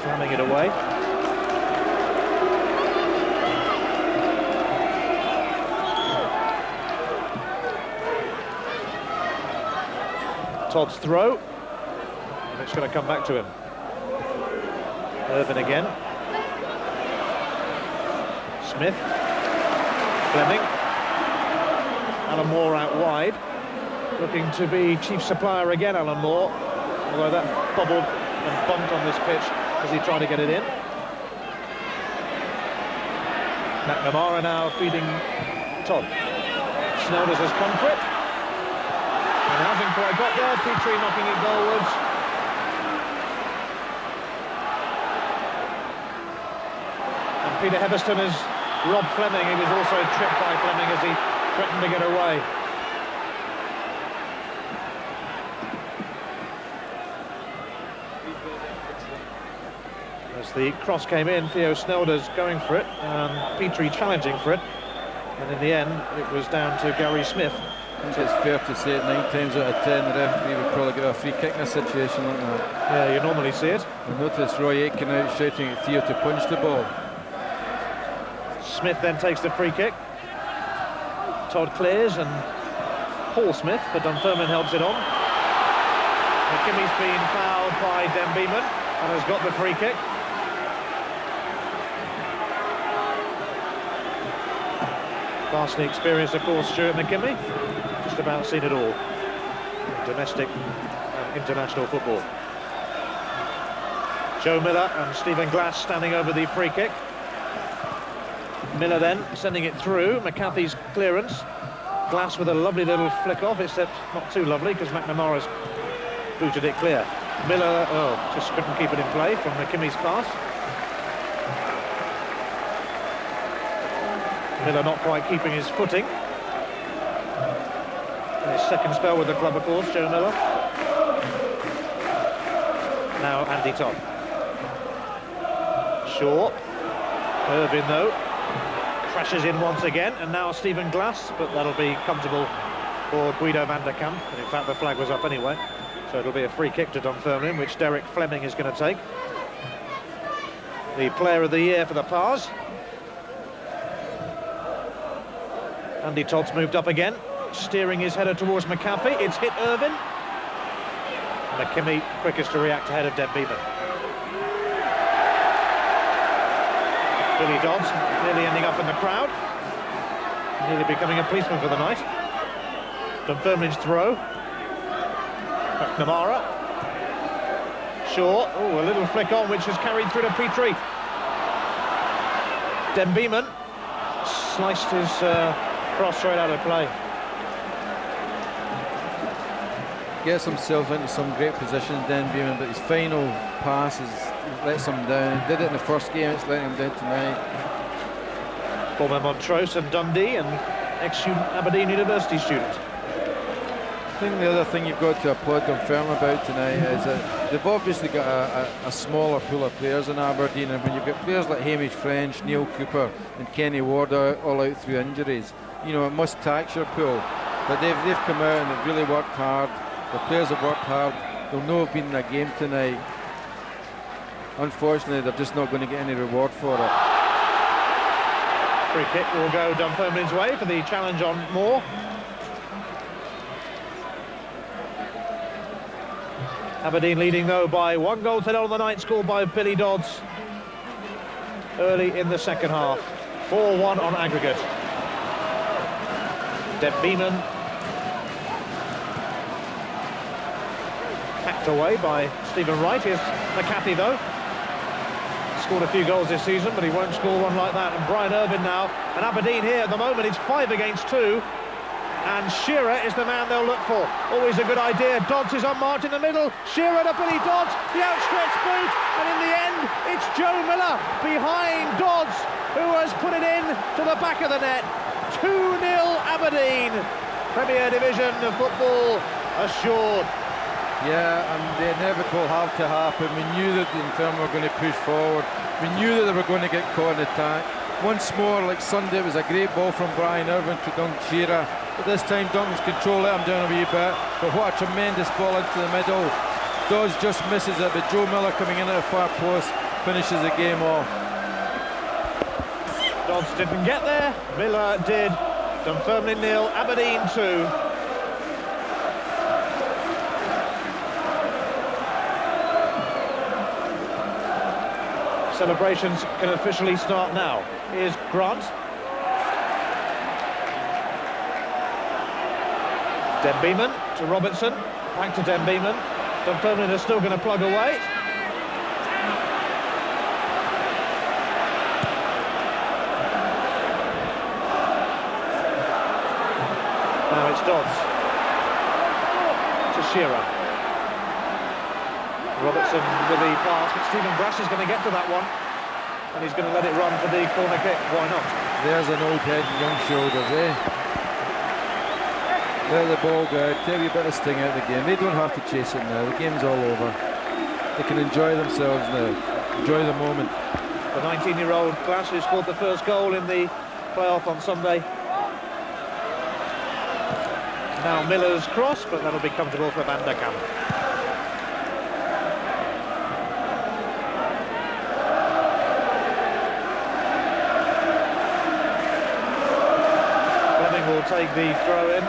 S11: slamming it away. Todd's throw, and it's going to come back to him. Irvin again. Smith. Fleming. Alan Moore out wide. Looking to be chief supplier again, Alan Moore. Although that bobbled and bumped on this pitch as he tried to get it in. McNamara now feeding Todd. Saunders has come for it. And hasn't quite got there. Petrie knocking it goalwards. And Peter Heatherstone has robbed Fleming. He was also tripped by Fleming as he threatened to get away. As the cross came in, Theo Snelders going for it, and Petrie challenging for it, and in the end it was down to Gary Smith.
S12: I think it's fair to say that 9 times out of 10 the referee would probably give a free kick in a situation like that.
S11: Yeah, you normally see it.
S12: I noticed Roy Aitken out shouting at Theo to punch the ball.
S11: Smith then takes the free kick. Todd clears, and Paul Smith for Dunfermline helps it on. McKimmy's been fouled by Beeman and has got the free kick. Vastly experienced, of course, Stuart McKimmie. Just about seen it all. Domestic and international football. Joe Miller and Stephen Glass standing over the free kick. Miller then sending it through. McCarthy's clearance. Glass with a lovely little flick off, except not too lovely because McNamara's booted it clear. Miller, just couldn't keep it in play from McKimmie's pass. Miller not quite keeping his footing. In his second spell with the club, of course, Joe Miller. Now Andy Todd. Shaw. Irvin, though, crashes in once again, and now Stephen Glass, but that'll be comfortable for Guido van der Kamp, and in fact the flag was up anyway, so it'll be a free kick to Dunfermline, which Derek Fleming is going to take. The player of the year for the Pars. Andy Todd's moved up again, steering his header towards McAfee. It's hit Irvin. McKimmie quickest to react ahead of Den Beeman. Billy Dodds nearly ending up in the crowd, nearly becoming a policeman for the night. Dunfermline's throw. McNamara. Shaw. Oh, a little flick on which has carried through to Petrie. Den Beeman sliced his cross straight out of play.
S12: Gets himself into some great positions, Den Beeman, but his final pass lets him down. He did it in the first game, it's letting him down tonight.
S11: Former Montrose and Dundee and ex-Aberdeen University student.
S12: I think the other thing you've got to applaud Dunfermline about tonight is that they've obviously got a smaller pool of players in Aberdeen, and when you've got players like Hamish French, Neil Cooper and Kenny Ward all out through injuries, you know, it must tax your pool. But they've come out and they've really worked hard. The players have worked hard. They'll know have been in a game tonight. Unfortunately, they're just not going to get any reward for it.
S11: Free kick will go Dunfermline's way for the challenge on Moore. Aberdeen leading, though, by 1 goal to 0 on the night, scored by Billy Dodds early in the second half. 4-1 on aggregate. Den Beeman hacked away by Stephen Wright. Here's McAfee, though. Scored a few goals this season, but he won't score one like that. And Brian Irvin now. And Aberdeen here at the moment, it's 5 against 2. And Shearer is the man they'll look for. Always a good idea. Dodds is unmarked in the middle. Shearer to Billy Dodds. The outstretched boot. And in the end, it's Joe Miller behind Dodds, who has put it in to the back of the net. 2-0 Aberdeen. Premier Division of football assured.
S12: Yeah, and the inevitable had to happen. We knew that the Dunfermline were going to push forward. We knew that they were going to get caught in attack. Once more, like Sunday, it was a great ball from Brian Irvin to Duncan Shearer. But this time, Duncan's control let him down a wee bit. But what a tremendous ball into the middle. Dodds just misses it, but Joe Miller coming in at the far post finishes the game off.
S11: Dodds didn't get there. Miller did. Dunfermline 0, Aberdeen 2. Celebrations can officially start now. Here's Grant. Den Beeman to Robertson. Back to Den Beeman. Dunfermline are still going to plug away. Now it's Dodds. To Shearer. Robertson with the pass, but Stephen Brass is going to get to that one, and he's going to let it run for the corner kick. Why not?
S12: There's an old head and young shoulders, eh? Let the ball go, take a bit of sting out of the game. They don't have to chase it now, the game's all over. They can enjoy themselves now, enjoy the moment.
S11: The 19-year-old Glass, who scored the first goal in the playoff on Sunday. Now Miller's cross, but that'll be comfortable for Van der Kamp. Will take the throw in.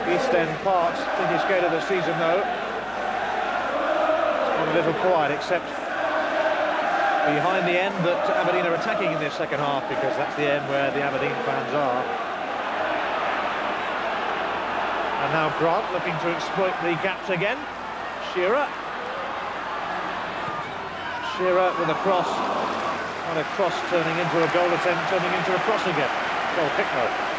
S11: East End Park's biggest game of the season, though. It's been a little quiet, except behind the end that Aberdeen are attacking in this second half, because that's the end where the Aberdeen fans are. And now Grant looking to exploit the gaps again. Shearer. Shearer with a cross. And a cross turning into a goal attempt, turning into a cross again. Goal kick though.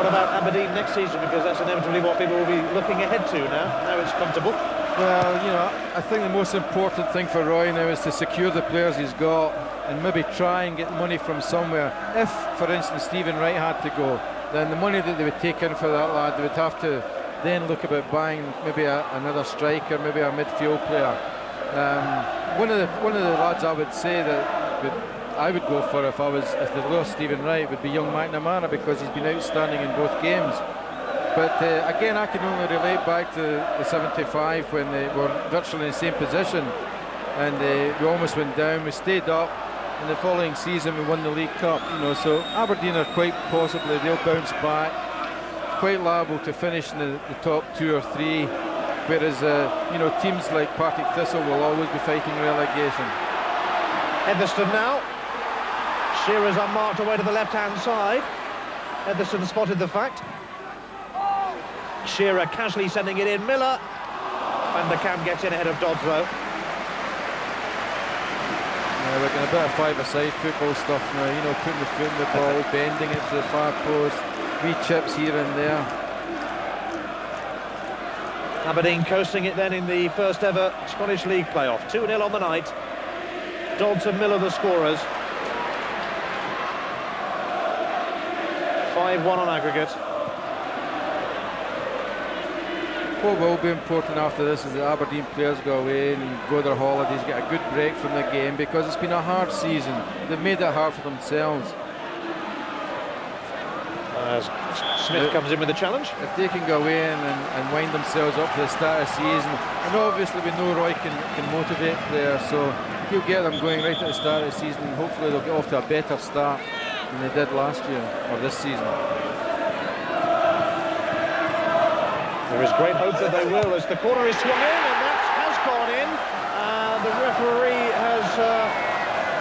S11: What about Aberdeen next season? Because that's inevitably what people will be looking ahead to now. Now it's comfortable.
S12: Well, you know, I think the most important thing for Roy now is to secure the players he's got and maybe try and get money from somewhere. If, for instance, Stephen Wright had to go, then the money that they would take in for that lad, they would have to then look about buying maybe another striker, maybe a midfield player. One of the lads I would say that I would go for if they lost Stephen Wright would be young McNamara, because he's been outstanding in both games. But again, I can only relate back to the 75 when they were virtually in the same position, and we almost went down. We stayed up, and the following season we won the League Cup. You know, so Aberdeen are quite possibly, they'll bounce back, quite liable to finish in the top 2 or 3. Whereas you know, teams like Partick Thistle will always be fighting relegation.
S11: Hetherston now. Shearer's unmarked away to the left-hand side. Hetherston spotted the fact. Shearer casually sending it in. Miller. Van der Kamp gets in ahead of Dodds, though.
S12: We're getting a bit of five-a-side football stuff now, you know, putting the foot in the ball, bending it to the far post, wee chips here and there.
S11: Aberdeen coasting it then in the first ever Scottish League playoff. 2-0 on the night. Dodds and Miller the scorers. 5-1 on aggregate.
S12: What will be important after this is that Aberdeen players go away and go their holidays, get a good break from the game, because it's been a hard season. They've made it hard for themselves.
S11: As Smith comes in with the challenge.
S12: If they can go away and wind themselves up for the start of the season, and obviously we know Roy can motivate players, so he'll get them going right at the start of the season, and hopefully they'll get off to a better start than they did last year, or this season.
S11: There is great hope that they will, as the corner is swung in, and that has gone in. The referee has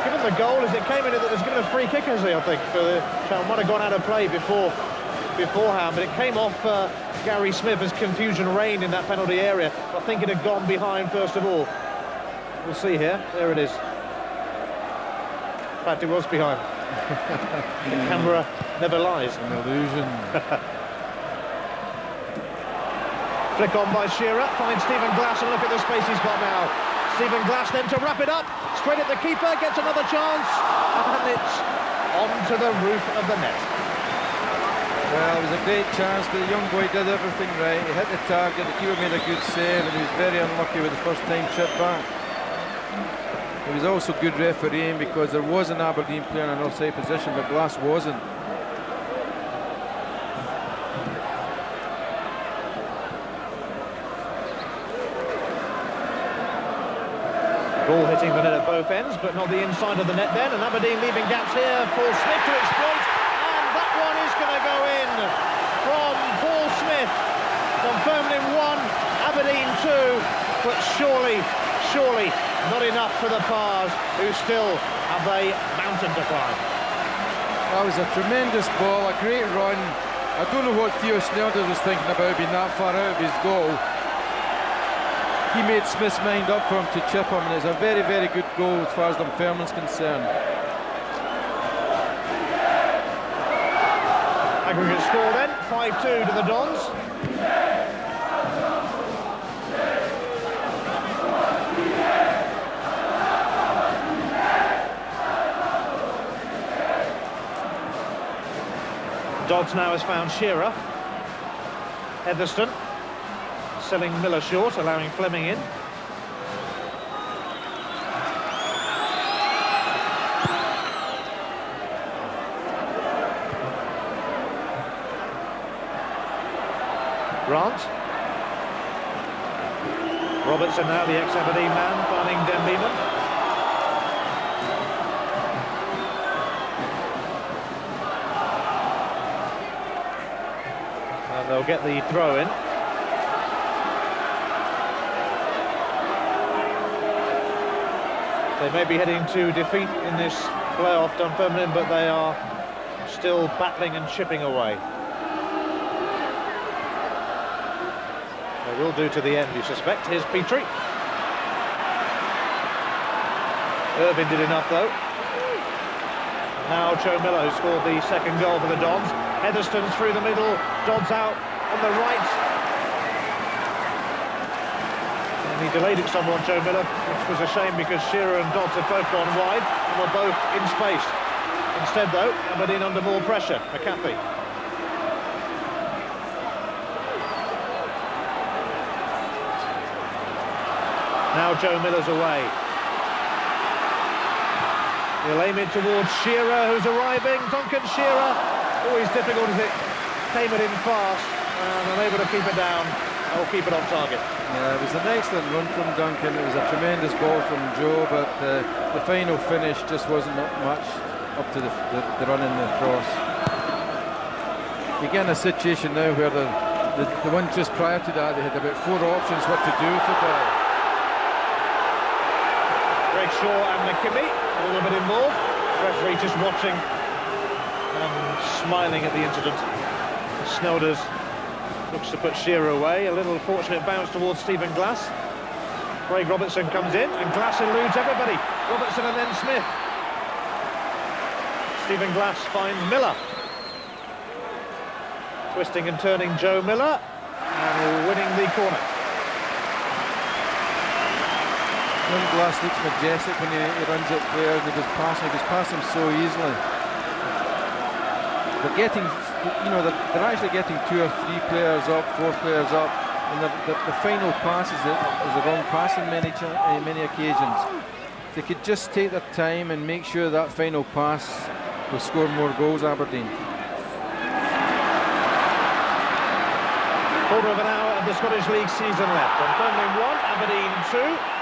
S11: given the goal as it came in. Has given a free kick, has he? I think for the might have gone out of play beforehand, but it came off Gary Smith as confusion reigned in that penalty area. I think it had gone behind first of all. We'll see here. There it is. In fact, it was behind. The camera never lies.
S12: An illusion.
S11: Flick on by Shearer, finds Stephen Glass, and look at the space he's got now. Stephen Glass then to wrap it up, straight at the keeper, gets another chance, and it's onto the roof of the net.
S12: Well, it was a great chance, but the young boy did everything right. He hit the target, the keeper made a good save, and he was very unlucky with the first time chip back. It was also good refereeing, because there was an Aberdeen player in an offside position, but Glass wasn't.
S11: Ball hitting the net at both ends, but not the inside of the net then, and Aberdeen leaving gaps here for Smith to exploit, and that one is going to go in from Paul Smith. Dunfermline 1, Aberdeen 2, but surely not enough for the Pars, who still have a mountain to climb.
S12: That was a tremendous ball, a great run. I don't know what Theo Saunders was thinking about being that far out of his goal. He made Smith's mind up for him to chip him, and it's a very, very good goal as far as Dunfermline's concerned.
S11: Aggregate score then, 5-2 to the Dons. Dodds now has found Shearer. Hetherston selling Miller short, allowing Fleming in. Grant. Robertson now, the ex-Aberdeen man, finding Denbyman. And they'll get the throw in. They may be heading to defeat in this playoff, Dunfermline, but they are still battling and chipping away. They will do to the end, you suspect. Here's Petrie. Irvin did enough, though. And now Joe Miller, who scored the second goal for the Dons. Hetherston through the middle, Dodds out on the right. And And he delayed it somewhat, Joe Miller, which was a shame because Shearer and Dodds had both gone wide and were both in space. Instead, though, Aberdeen under more pressure. McAfee. Now Joe Miller's away. He'll aim it towards Shearer, who's arriving. Duncan Shearer. Always difficult as it came at him fast and unable to keep it down or keep it on target.
S12: Yeah, it was an excellent run from Duncan. It was a tremendous ball from Joe, but the final finish just wasn't much up to the run in the cross. You get in a situation now where the one just prior to that, they had about 4 options what to do with the ball.
S11: Greg Shaw and McKimmie a little bit involved. Referee just watching and smiling at the incident. Snelders looks to put Shearer away. A little fortunate bounce towards Stephen Glass. Craig Robertson comes in and Glass eludes everybody. Robertson and then Smith. Stephen Glass finds Miller. Twisting and turning Joe Miller and winning the corner.
S12: Glass looks majestic when he runs at players. He was passing so easily. They're getting, you know, they're actually getting 2 or 3 players up, 4 players up, and the final pass is a wrong pass in many occasions. If they could just take their time and make sure that final pass will score more goals, Aberdeen.
S11: Quarter of an hour of the Scottish League season left. Dunfermline 1, Aberdeen 2.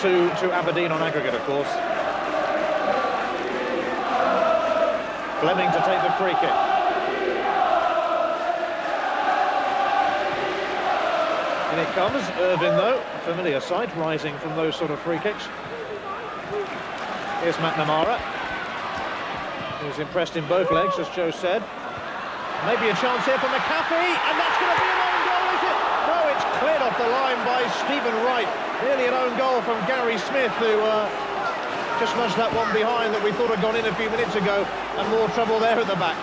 S11: To Aberdeen on aggregate, of course. Fleming to take the free kick. In it comes. Irvine, though, a familiar sight, rising from those sort of free kicks. Here's McNamara. He was impressed in both legs, as Joe said. Maybe a chance here for McAfee, and that's going to be an own goal, is it? No, it's cleared off the line by Stephen Wright. Nearly an own goal from Gary Smith, who just nudged that one behind that we thought had gone in a few minutes ago, and more trouble there at the back.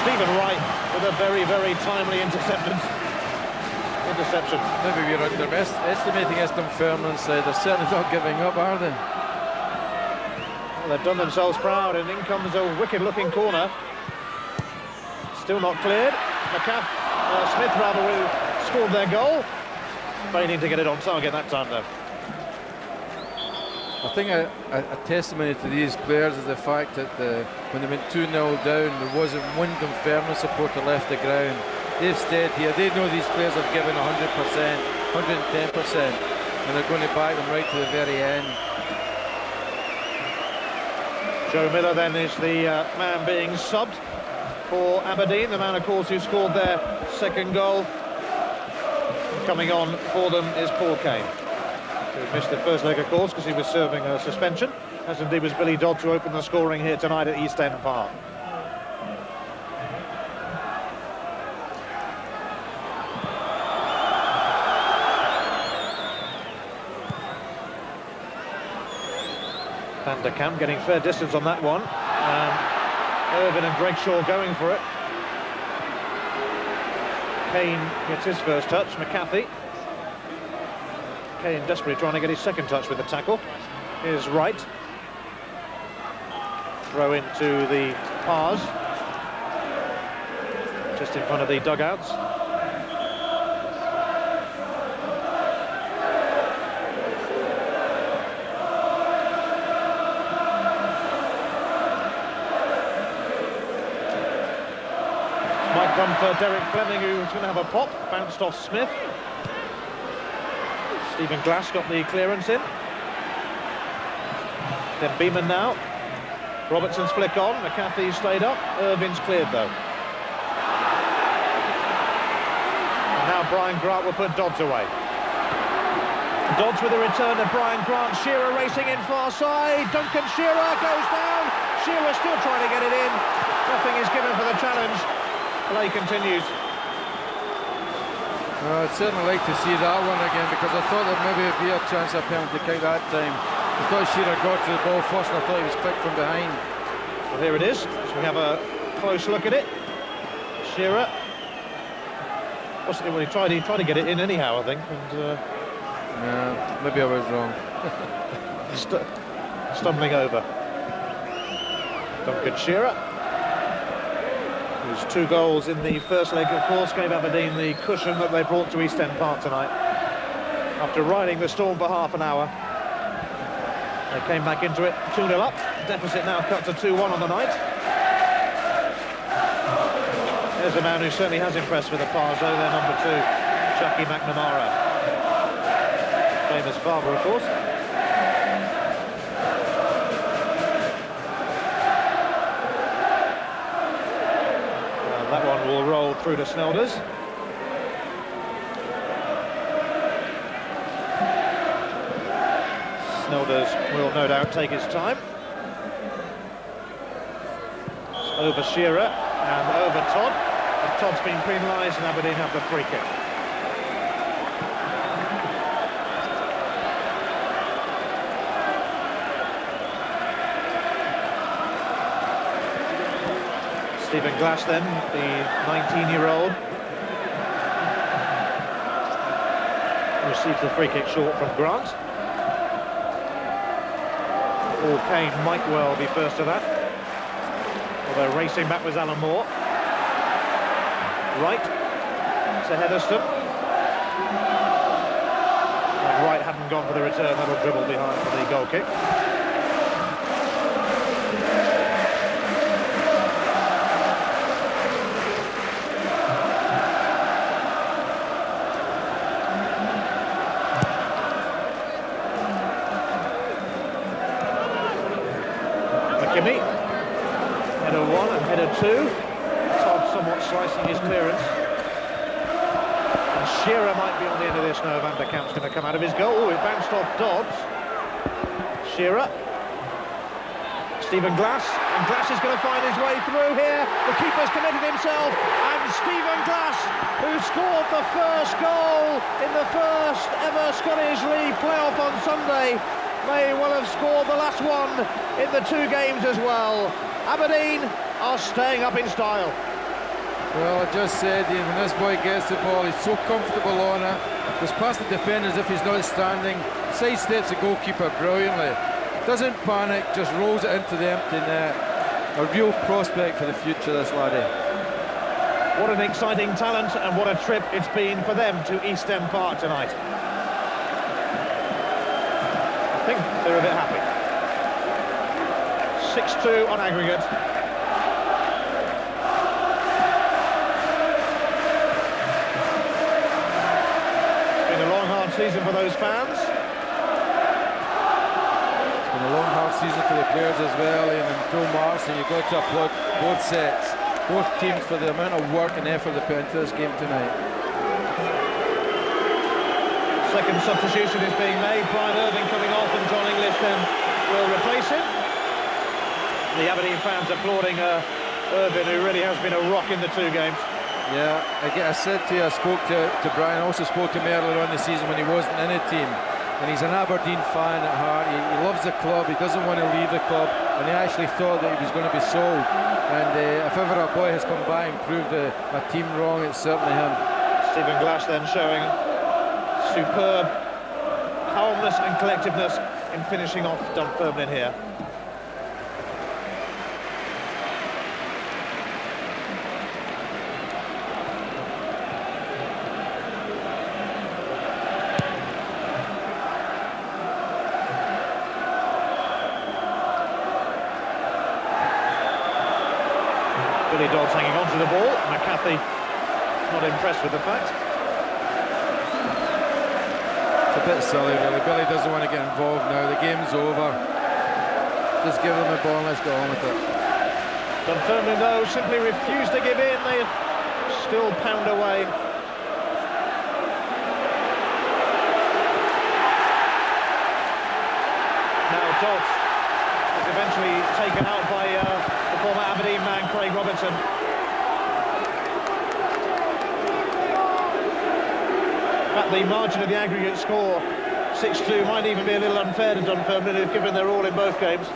S11: Stephen Wright with a very, very timely interception.
S12: Maybe we're underestimating as Dunfermline side. They're certainly not giving up, are they?
S11: Well, they've done themselves proud, and in comes a wicked-looking corner. Still not cleared. Smith rather scored their goal. Failing to get it on target that time, though.
S12: I think a testimony to these players is the fact that when they went 2-0 down, there wasn't one Dunfermline supporter left the ground. They've stayed here. They know these players have given 100%, 110%, and they're going to back them right to the very end.
S11: Joe Miller then is the man being subbed for Aberdeen, the man, of course, who scored their second goal. Coming on for them is Paul Kane, who missed the first leg, of course, because he was serving a suspension, as indeed was Billy Dodds, who opened the scoring here tonight at East End Park. Van der Kamp getting fair distance on that one. Irvine and Greg Shaw going for it. Kane gets his first touch. McAfee. Kane desperately trying to get his second touch with the tackle. Here's Wright. Throw into the Pars. Just in front of the dugouts. Come for Derek Fleming, who's going to have a pop, bounced off Smith. Stephen Glass got the clearance in. Then Beeman now. Robertson's flick on, McAfee stayed up, Irvine's cleared though. And now Brian Grant will put Dodds away. Dodds with a return to Brian Grant, Shearer racing in far side, Duncan Shearer goes down, Shearer still trying to get it in, nothing is given for the challenge. Play continues.
S12: I'd certainly like to see that one again, because I thought there maybe would be a chance of penalty kick that time. I thought Shearer got to the ball first, and I thought he was clipped from behind.
S11: Well, here it is. So we have a close look at it. Shearer. Well, he tried to get it in anyhow, I think. And
S12: yeah, maybe I was wrong.
S11: Stumbling over. Duncan Shearer, whose 2 goals in the first leg, of course, gave Aberdeen the cushion that they brought to East End Park tonight. After riding the storm for half an hour, they came back into it 2-0 up. Deficit now cut to 2-1 on the night. There's a man who certainly has impressed with the Parzo, their number 2, Chucky McNamara. Famous father, of course. And that one will roll through to Saunders. Saunders will no doubt take his time. Over Shearer and over Todd. And Todd's been penalised and Aberdeen have the free kick. Stephen Glass then, the 19-year-old, receives the free kick short from Grant. Paul Kane might well be first to that. Although racing back was Alan Moore. Right to Heatherstone. And Wright hadn't gone for the return, that'll dribble behind for the goal kick. McKimmie, header 1 and header 2. Todd somewhat slicing his clearance. And Shearer might be on the end of this now. Van der Kamp's going to come out of his goal. Oh, it bounced off Dodds. Shearer. Stephen Glass. And Glass is going to find his way through here. The keeper's committed himself. And Stephen Glass, who scored the first goal in the first ever Scottish League playoff on Sunday, may well have scored the last one in the 2 games as well. Aberdeen are staying up in style.
S12: Well, I just said, when this boy gets the ball, he's so comfortable on it. Goes past the defender as if he's not standing. Sidesteps the goalkeeper brilliantly. Doesn't panic, just rolls it into the empty net. A real prospect for the future, this laddie.
S11: What an exciting talent and what a trip it's been for them to East End Park tonight. I think they're a bit happy. 6-2 on aggregate. It's been a long, hard season for those fans.
S12: It's been a long, hard season for the players as well, and Phil Marson, you've got to applaud both sets, both teams for the amount of work and effort they put into this game tonight.
S11: Second substitution is being made. Brian Irving coming off and John English then will replace him. The Aberdeen fans applauding Irving, who really has been a rock in the 2 games.
S12: Yeah, I said to you, I spoke to Brian, I also spoke to him earlier on the season when he wasn't in a team. And he's an Aberdeen fan at heart. He loves the club, he doesn't want to leave the club, and he actually thought that he was going to be sold. And if ever a boy has come by and proved a team wrong, it's certainly him.
S11: Stephen Glass then showing superb calmness and collectiveness in finishing off Dunfermline here. Billy Dodds hanging on to the ball. McCarthy not impressed with the fact.
S12: It's a bit silly, really. Billy doesn't want to get involved now. The game's over. Just give them the ball and let's go on with it.
S11: Dunfermline, though, simply refuse to give in. They still pound away. Now Dodds is eventually taken out by the former Aberdeen man, Craig Robertson. But the margin of the aggregate score 6-2 might even be a little unfair to Dunfermline, who've given their all in both games.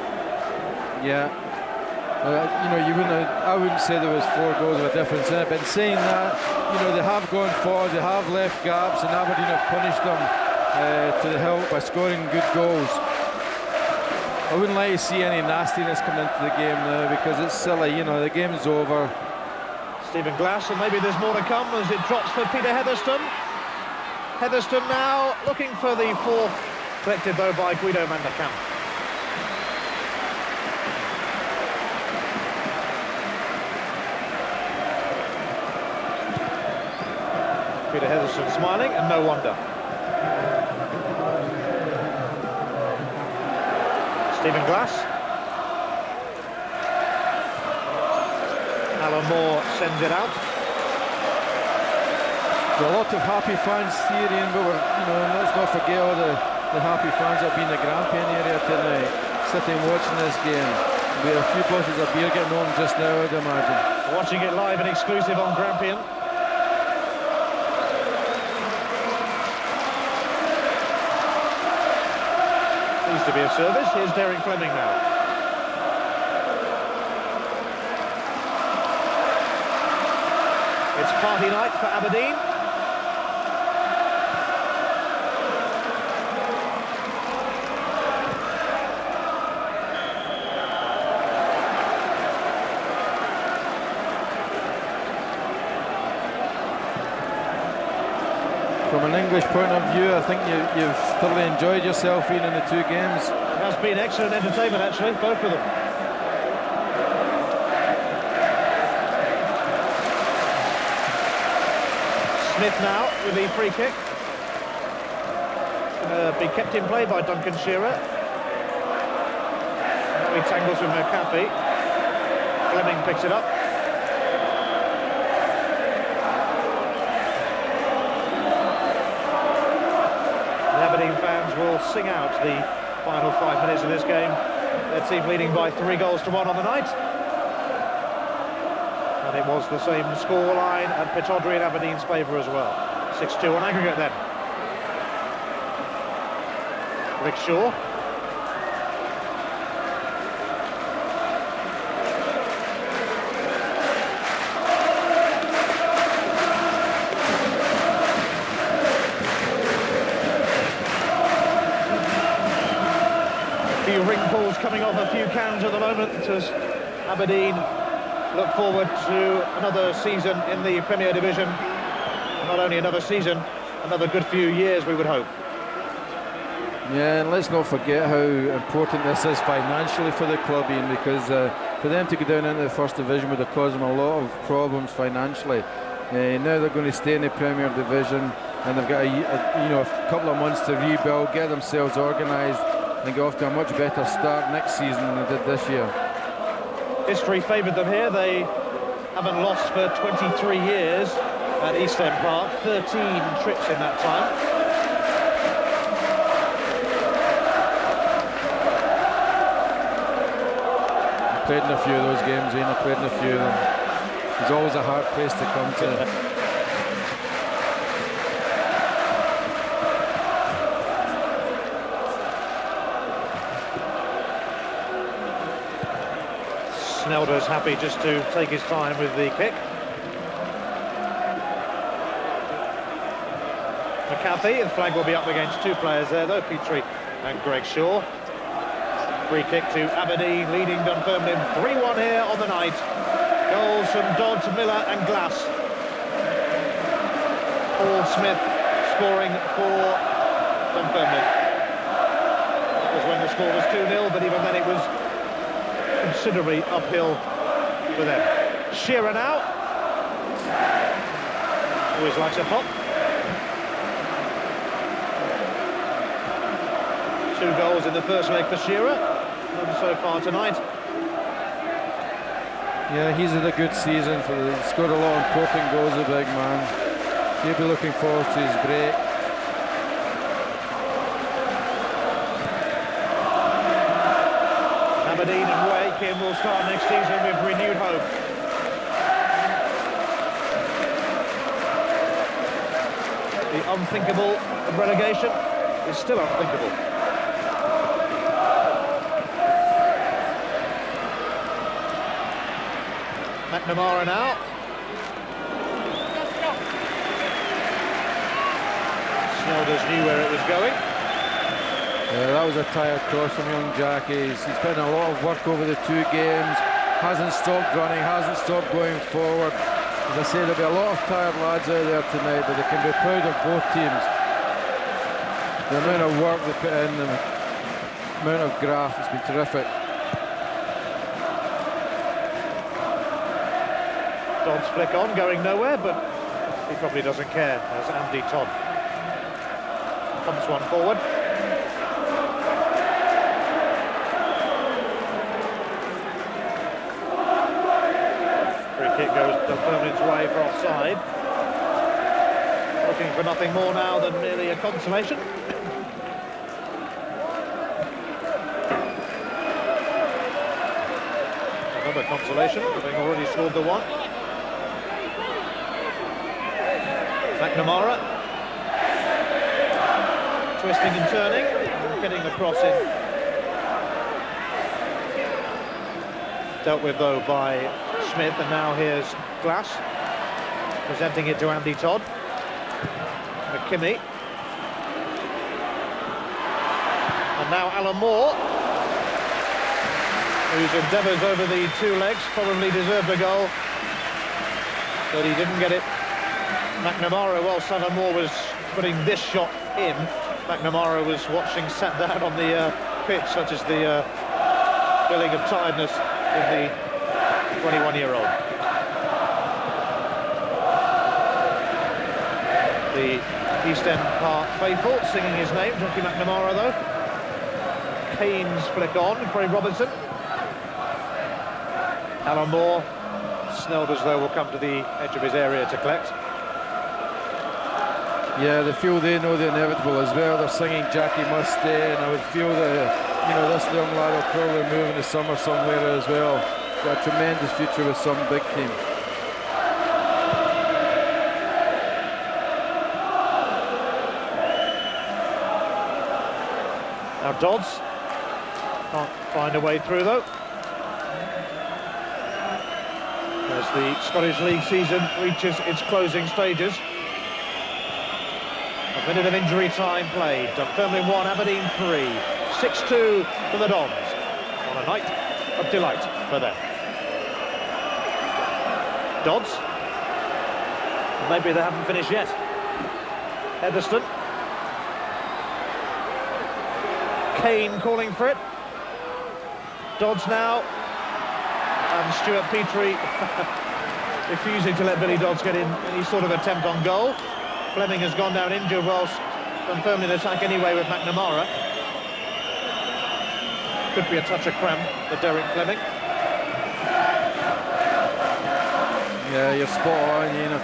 S12: Yeah. You know, I wouldn't say there was 4 goals of a difference in it, but in saying that, you know, they have gone forward, they have left gaps, and Aberdeen have punished them to the hilt by scoring good goals. I wouldn't like to see any nastiness come into the game now, because it's silly, you know, the game's over.
S11: Stephen Glass, and maybe there's more to come as it drops for Peter Hetherston. Hetherston now looking for the 4th, collected though by Guido van der Kamp. Peter Hetherston smiling, and no wonder. Stephen Glass. Alan Moore sends it out.
S12: There are a lot of happy fans here, Ian, but let's not forget all the happy fans that have been in the Grampian area tonight, sitting watching this game. We have a few bottles of beer getting on just now, I'd imagine.
S11: Watching it live and exclusive on Grampian. Needs to be of service. Here's Derek Fleming now. It's party night for Aberdeen.
S12: From an English point of view, I think you've thoroughly enjoyed yourself in the 2 games.
S11: It has been excellent entertainment, actually, both of them. Smith now with the free kick. Be kept in play by Duncan Shearer. Now he tangles with McAfee. Fleming picks it up. Aberdeen fans will sing out the final 5 minutes of this game. Their team leading by 3-1 on the night. And it was the same scoreline at Pittodrie in Aberdeen's favour as well. 6-2 on aggregate then. Rick Shaw. Wrinkles coming off a few cans at the moment as Aberdeen look forward to another season in the Premier Division. Not only another season, another good few years, we would hope.
S12: Yeah, and let's not forget how important this is financially for the club, Ian, because for them to go down into the 1st Division would have caused them a lot of problems financially. Now they're going to stay in the Premier Division, and they've got a couple of months to rebuild, get themselves organised, and get off to a much better start next season than they did this year.
S11: History favoured them here. They haven't lost for 23 years at East End Park, 13 trips in that time.
S12: I played in a few of those games, Ian. I played in a few of them. It's always a hard place to come to.
S11: Snelder's happy just to take his time with the kick. McAfee, the flag will be up against 2 players there though, Petrie and Greg Shaw. Free kick to Aberdeen, leading Dunfermline 3-1 here on the night. Goals from Dodds, Miller and Glass. Paul Smith scoring for Dunfermline. That was when the score was 2-0, but even then it was considerably uphill for them. Shearer now. Always likes a pop. 2 goals in the first leg for Shearer. None so far tonight.
S12: Yeah, he's had a good season. He's scored a lot of important goals, the big man. He'll be looking forward to his break.
S11: Aberdeen and Aitken will start next season with renewed hope. The unthinkable of relegation is still unthinkable. McNamara now. Saunders knew where it was going.
S12: Yeah, that was a tired cross from young Jackie. He's put in a lot of work over the 2 games. Hasn't stopped running, hasn't stopped going forward. As I say, there'll be a lot of tired lads out there tonight, but they can be proud of both teams. The amount of work they put in, the amount of graft, it's been terrific.
S11: Dodds flick on, going nowhere, but he probably doesn't care, as Andy Todd pumps one forward. Free kick goes Dunfermline's way for offside. Looking for nothing more now than merely a consolation. Another consolation, having already scored the one. McNamara twisting and turning, and getting the cross in. Dealt with though by Smith, and now here's Glass presenting it to Andy Todd. McKimmie, and now Alan Moore, whose endeavours over the 2 legs probably deserved a goal, but he didn't get it. McNamara, whilst Alan Moore was putting this shot in, McNamara was watching sat down on the pitch, such as the feeling of tiredness in the 21-year-old. The East End Park faithful singing his name, Jockey McNamara though. Kane's flick on, Craig Robertson. Alan Moore, snelled as though will come to the edge of his area to collect.
S12: Yeah, they feel they know the inevitable as well. They're singing Jackie must stay, and I would feel that, you know, this young lad will probably move in the summer somewhere as well. Got a tremendous future with some big team.
S11: Now Dodds can't find a way through though. As the Scottish League season reaches its closing stages. A minute of injury time played. Dunfermline 1, Aberdeen 3. 6-2 for the Dodds. On a night of delight for them. Dodds. Maybe they haven't finished yet. Hetherston. Kane calling for it. Dodds now. And Stuart Petrie refusing to let Billy Dodds get in any sort of attempt on goal. Fleming has gone down injured whilst Dunfermline attack anyway with McNamara. Could be a touch of cramp for Derek Fleming.
S12: Yeah, you're spot on, Ian. I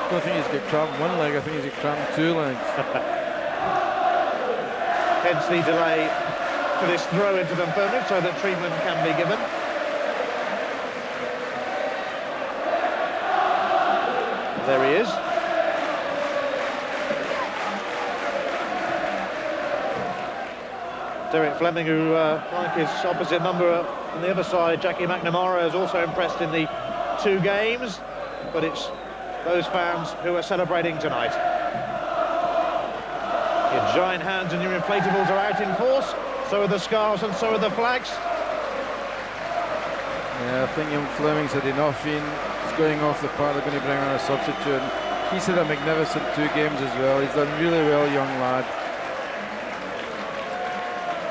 S12: don't think he's got cramp in one leg, I think he's got cramp in 2 legs.
S11: Hence the delay for this throw into Dunfermline so that treatment can be given. There he is. Derek Fleming, who, like his opposite number on the other side, Jackie McNamara, is also impressed in the 2 games, but it's those fans who are celebrating tonight. Your giant hands and your inflatables are out in force, so are the scarves and so are the flags.
S12: Yeah, I think young Fleming's had enough. Ian, he's going off the park, they're going to bring on a substitute. He's had a magnificent 2 games as well. He's done really well, young lad.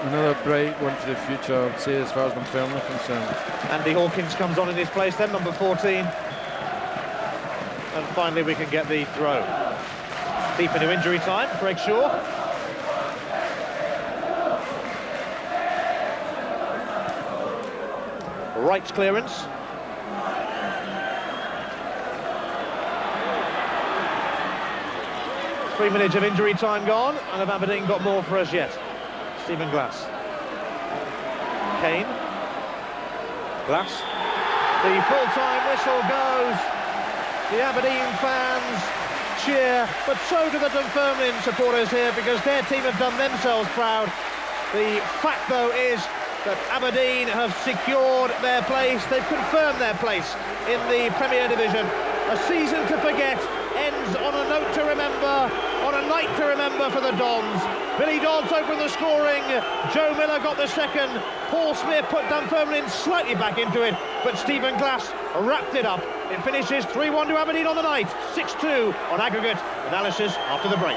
S12: Another bright one for the future, I would say, as far as Dunfermline are concerned.
S11: Andy Hawkins comes on in his place then, number 14. And finally we can get the throw. Deep into injury time, Greg Shaw. Right clearance. Three minutes of injury time gone, and have Aberdeen got more for us yet? Stephen Glass. Kane. Glass. The full-time whistle goes. The Aberdeen fans cheer, but so do the Dunfermline supporters here, because their team have done themselves proud. The fact, though, is that Aberdeen have secured their place. They've confirmed their place in the Premier Division. A season to forget ends on a note to remember, on a night to remember for the Dons. Billy Dodds opened the scoring, Joe Miller got the second, Paul Smith put Dunfermline slightly back into it, but Stephen Glass wrapped it up. It finishes 3-1 to Aberdeen on the night, 6-2 on aggregate. Analysis after the break.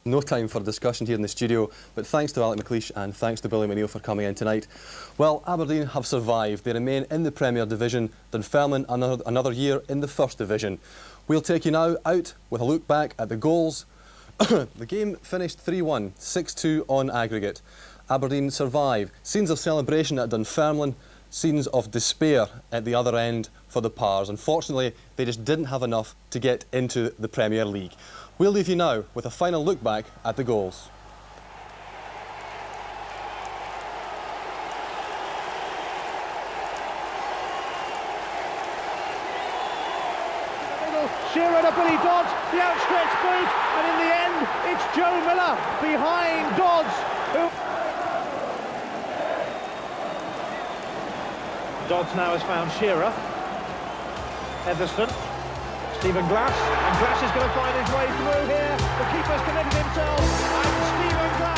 S1: No time for discussion here in the studio, but thanks to Alec McLeish and thanks to Billy McNeill for coming in tonight. Well, Aberdeen have survived. They remain in the Premier Division. Dunfermline another year in the First Division. We'll take you now out with a look back at the goals. The game finished 3-1, 6-2 on aggregate. Aberdeen survive. Scenes of celebration at Dunfermline, scenes of despair at the other end for the Pars. Unfortunately, they just didn't have enough to get into the Premier League. We'll leave you now with a final look back at the goals.
S11: Shearer to Billy Dodds, the outstretched boot, and in the end, it's Joe Miller behind Dodds. Dodds now has found Shearer. Heatherston. Stephen Glass, and Glass is going to find his way through here. The keeper's committed himself, and Stephen Glass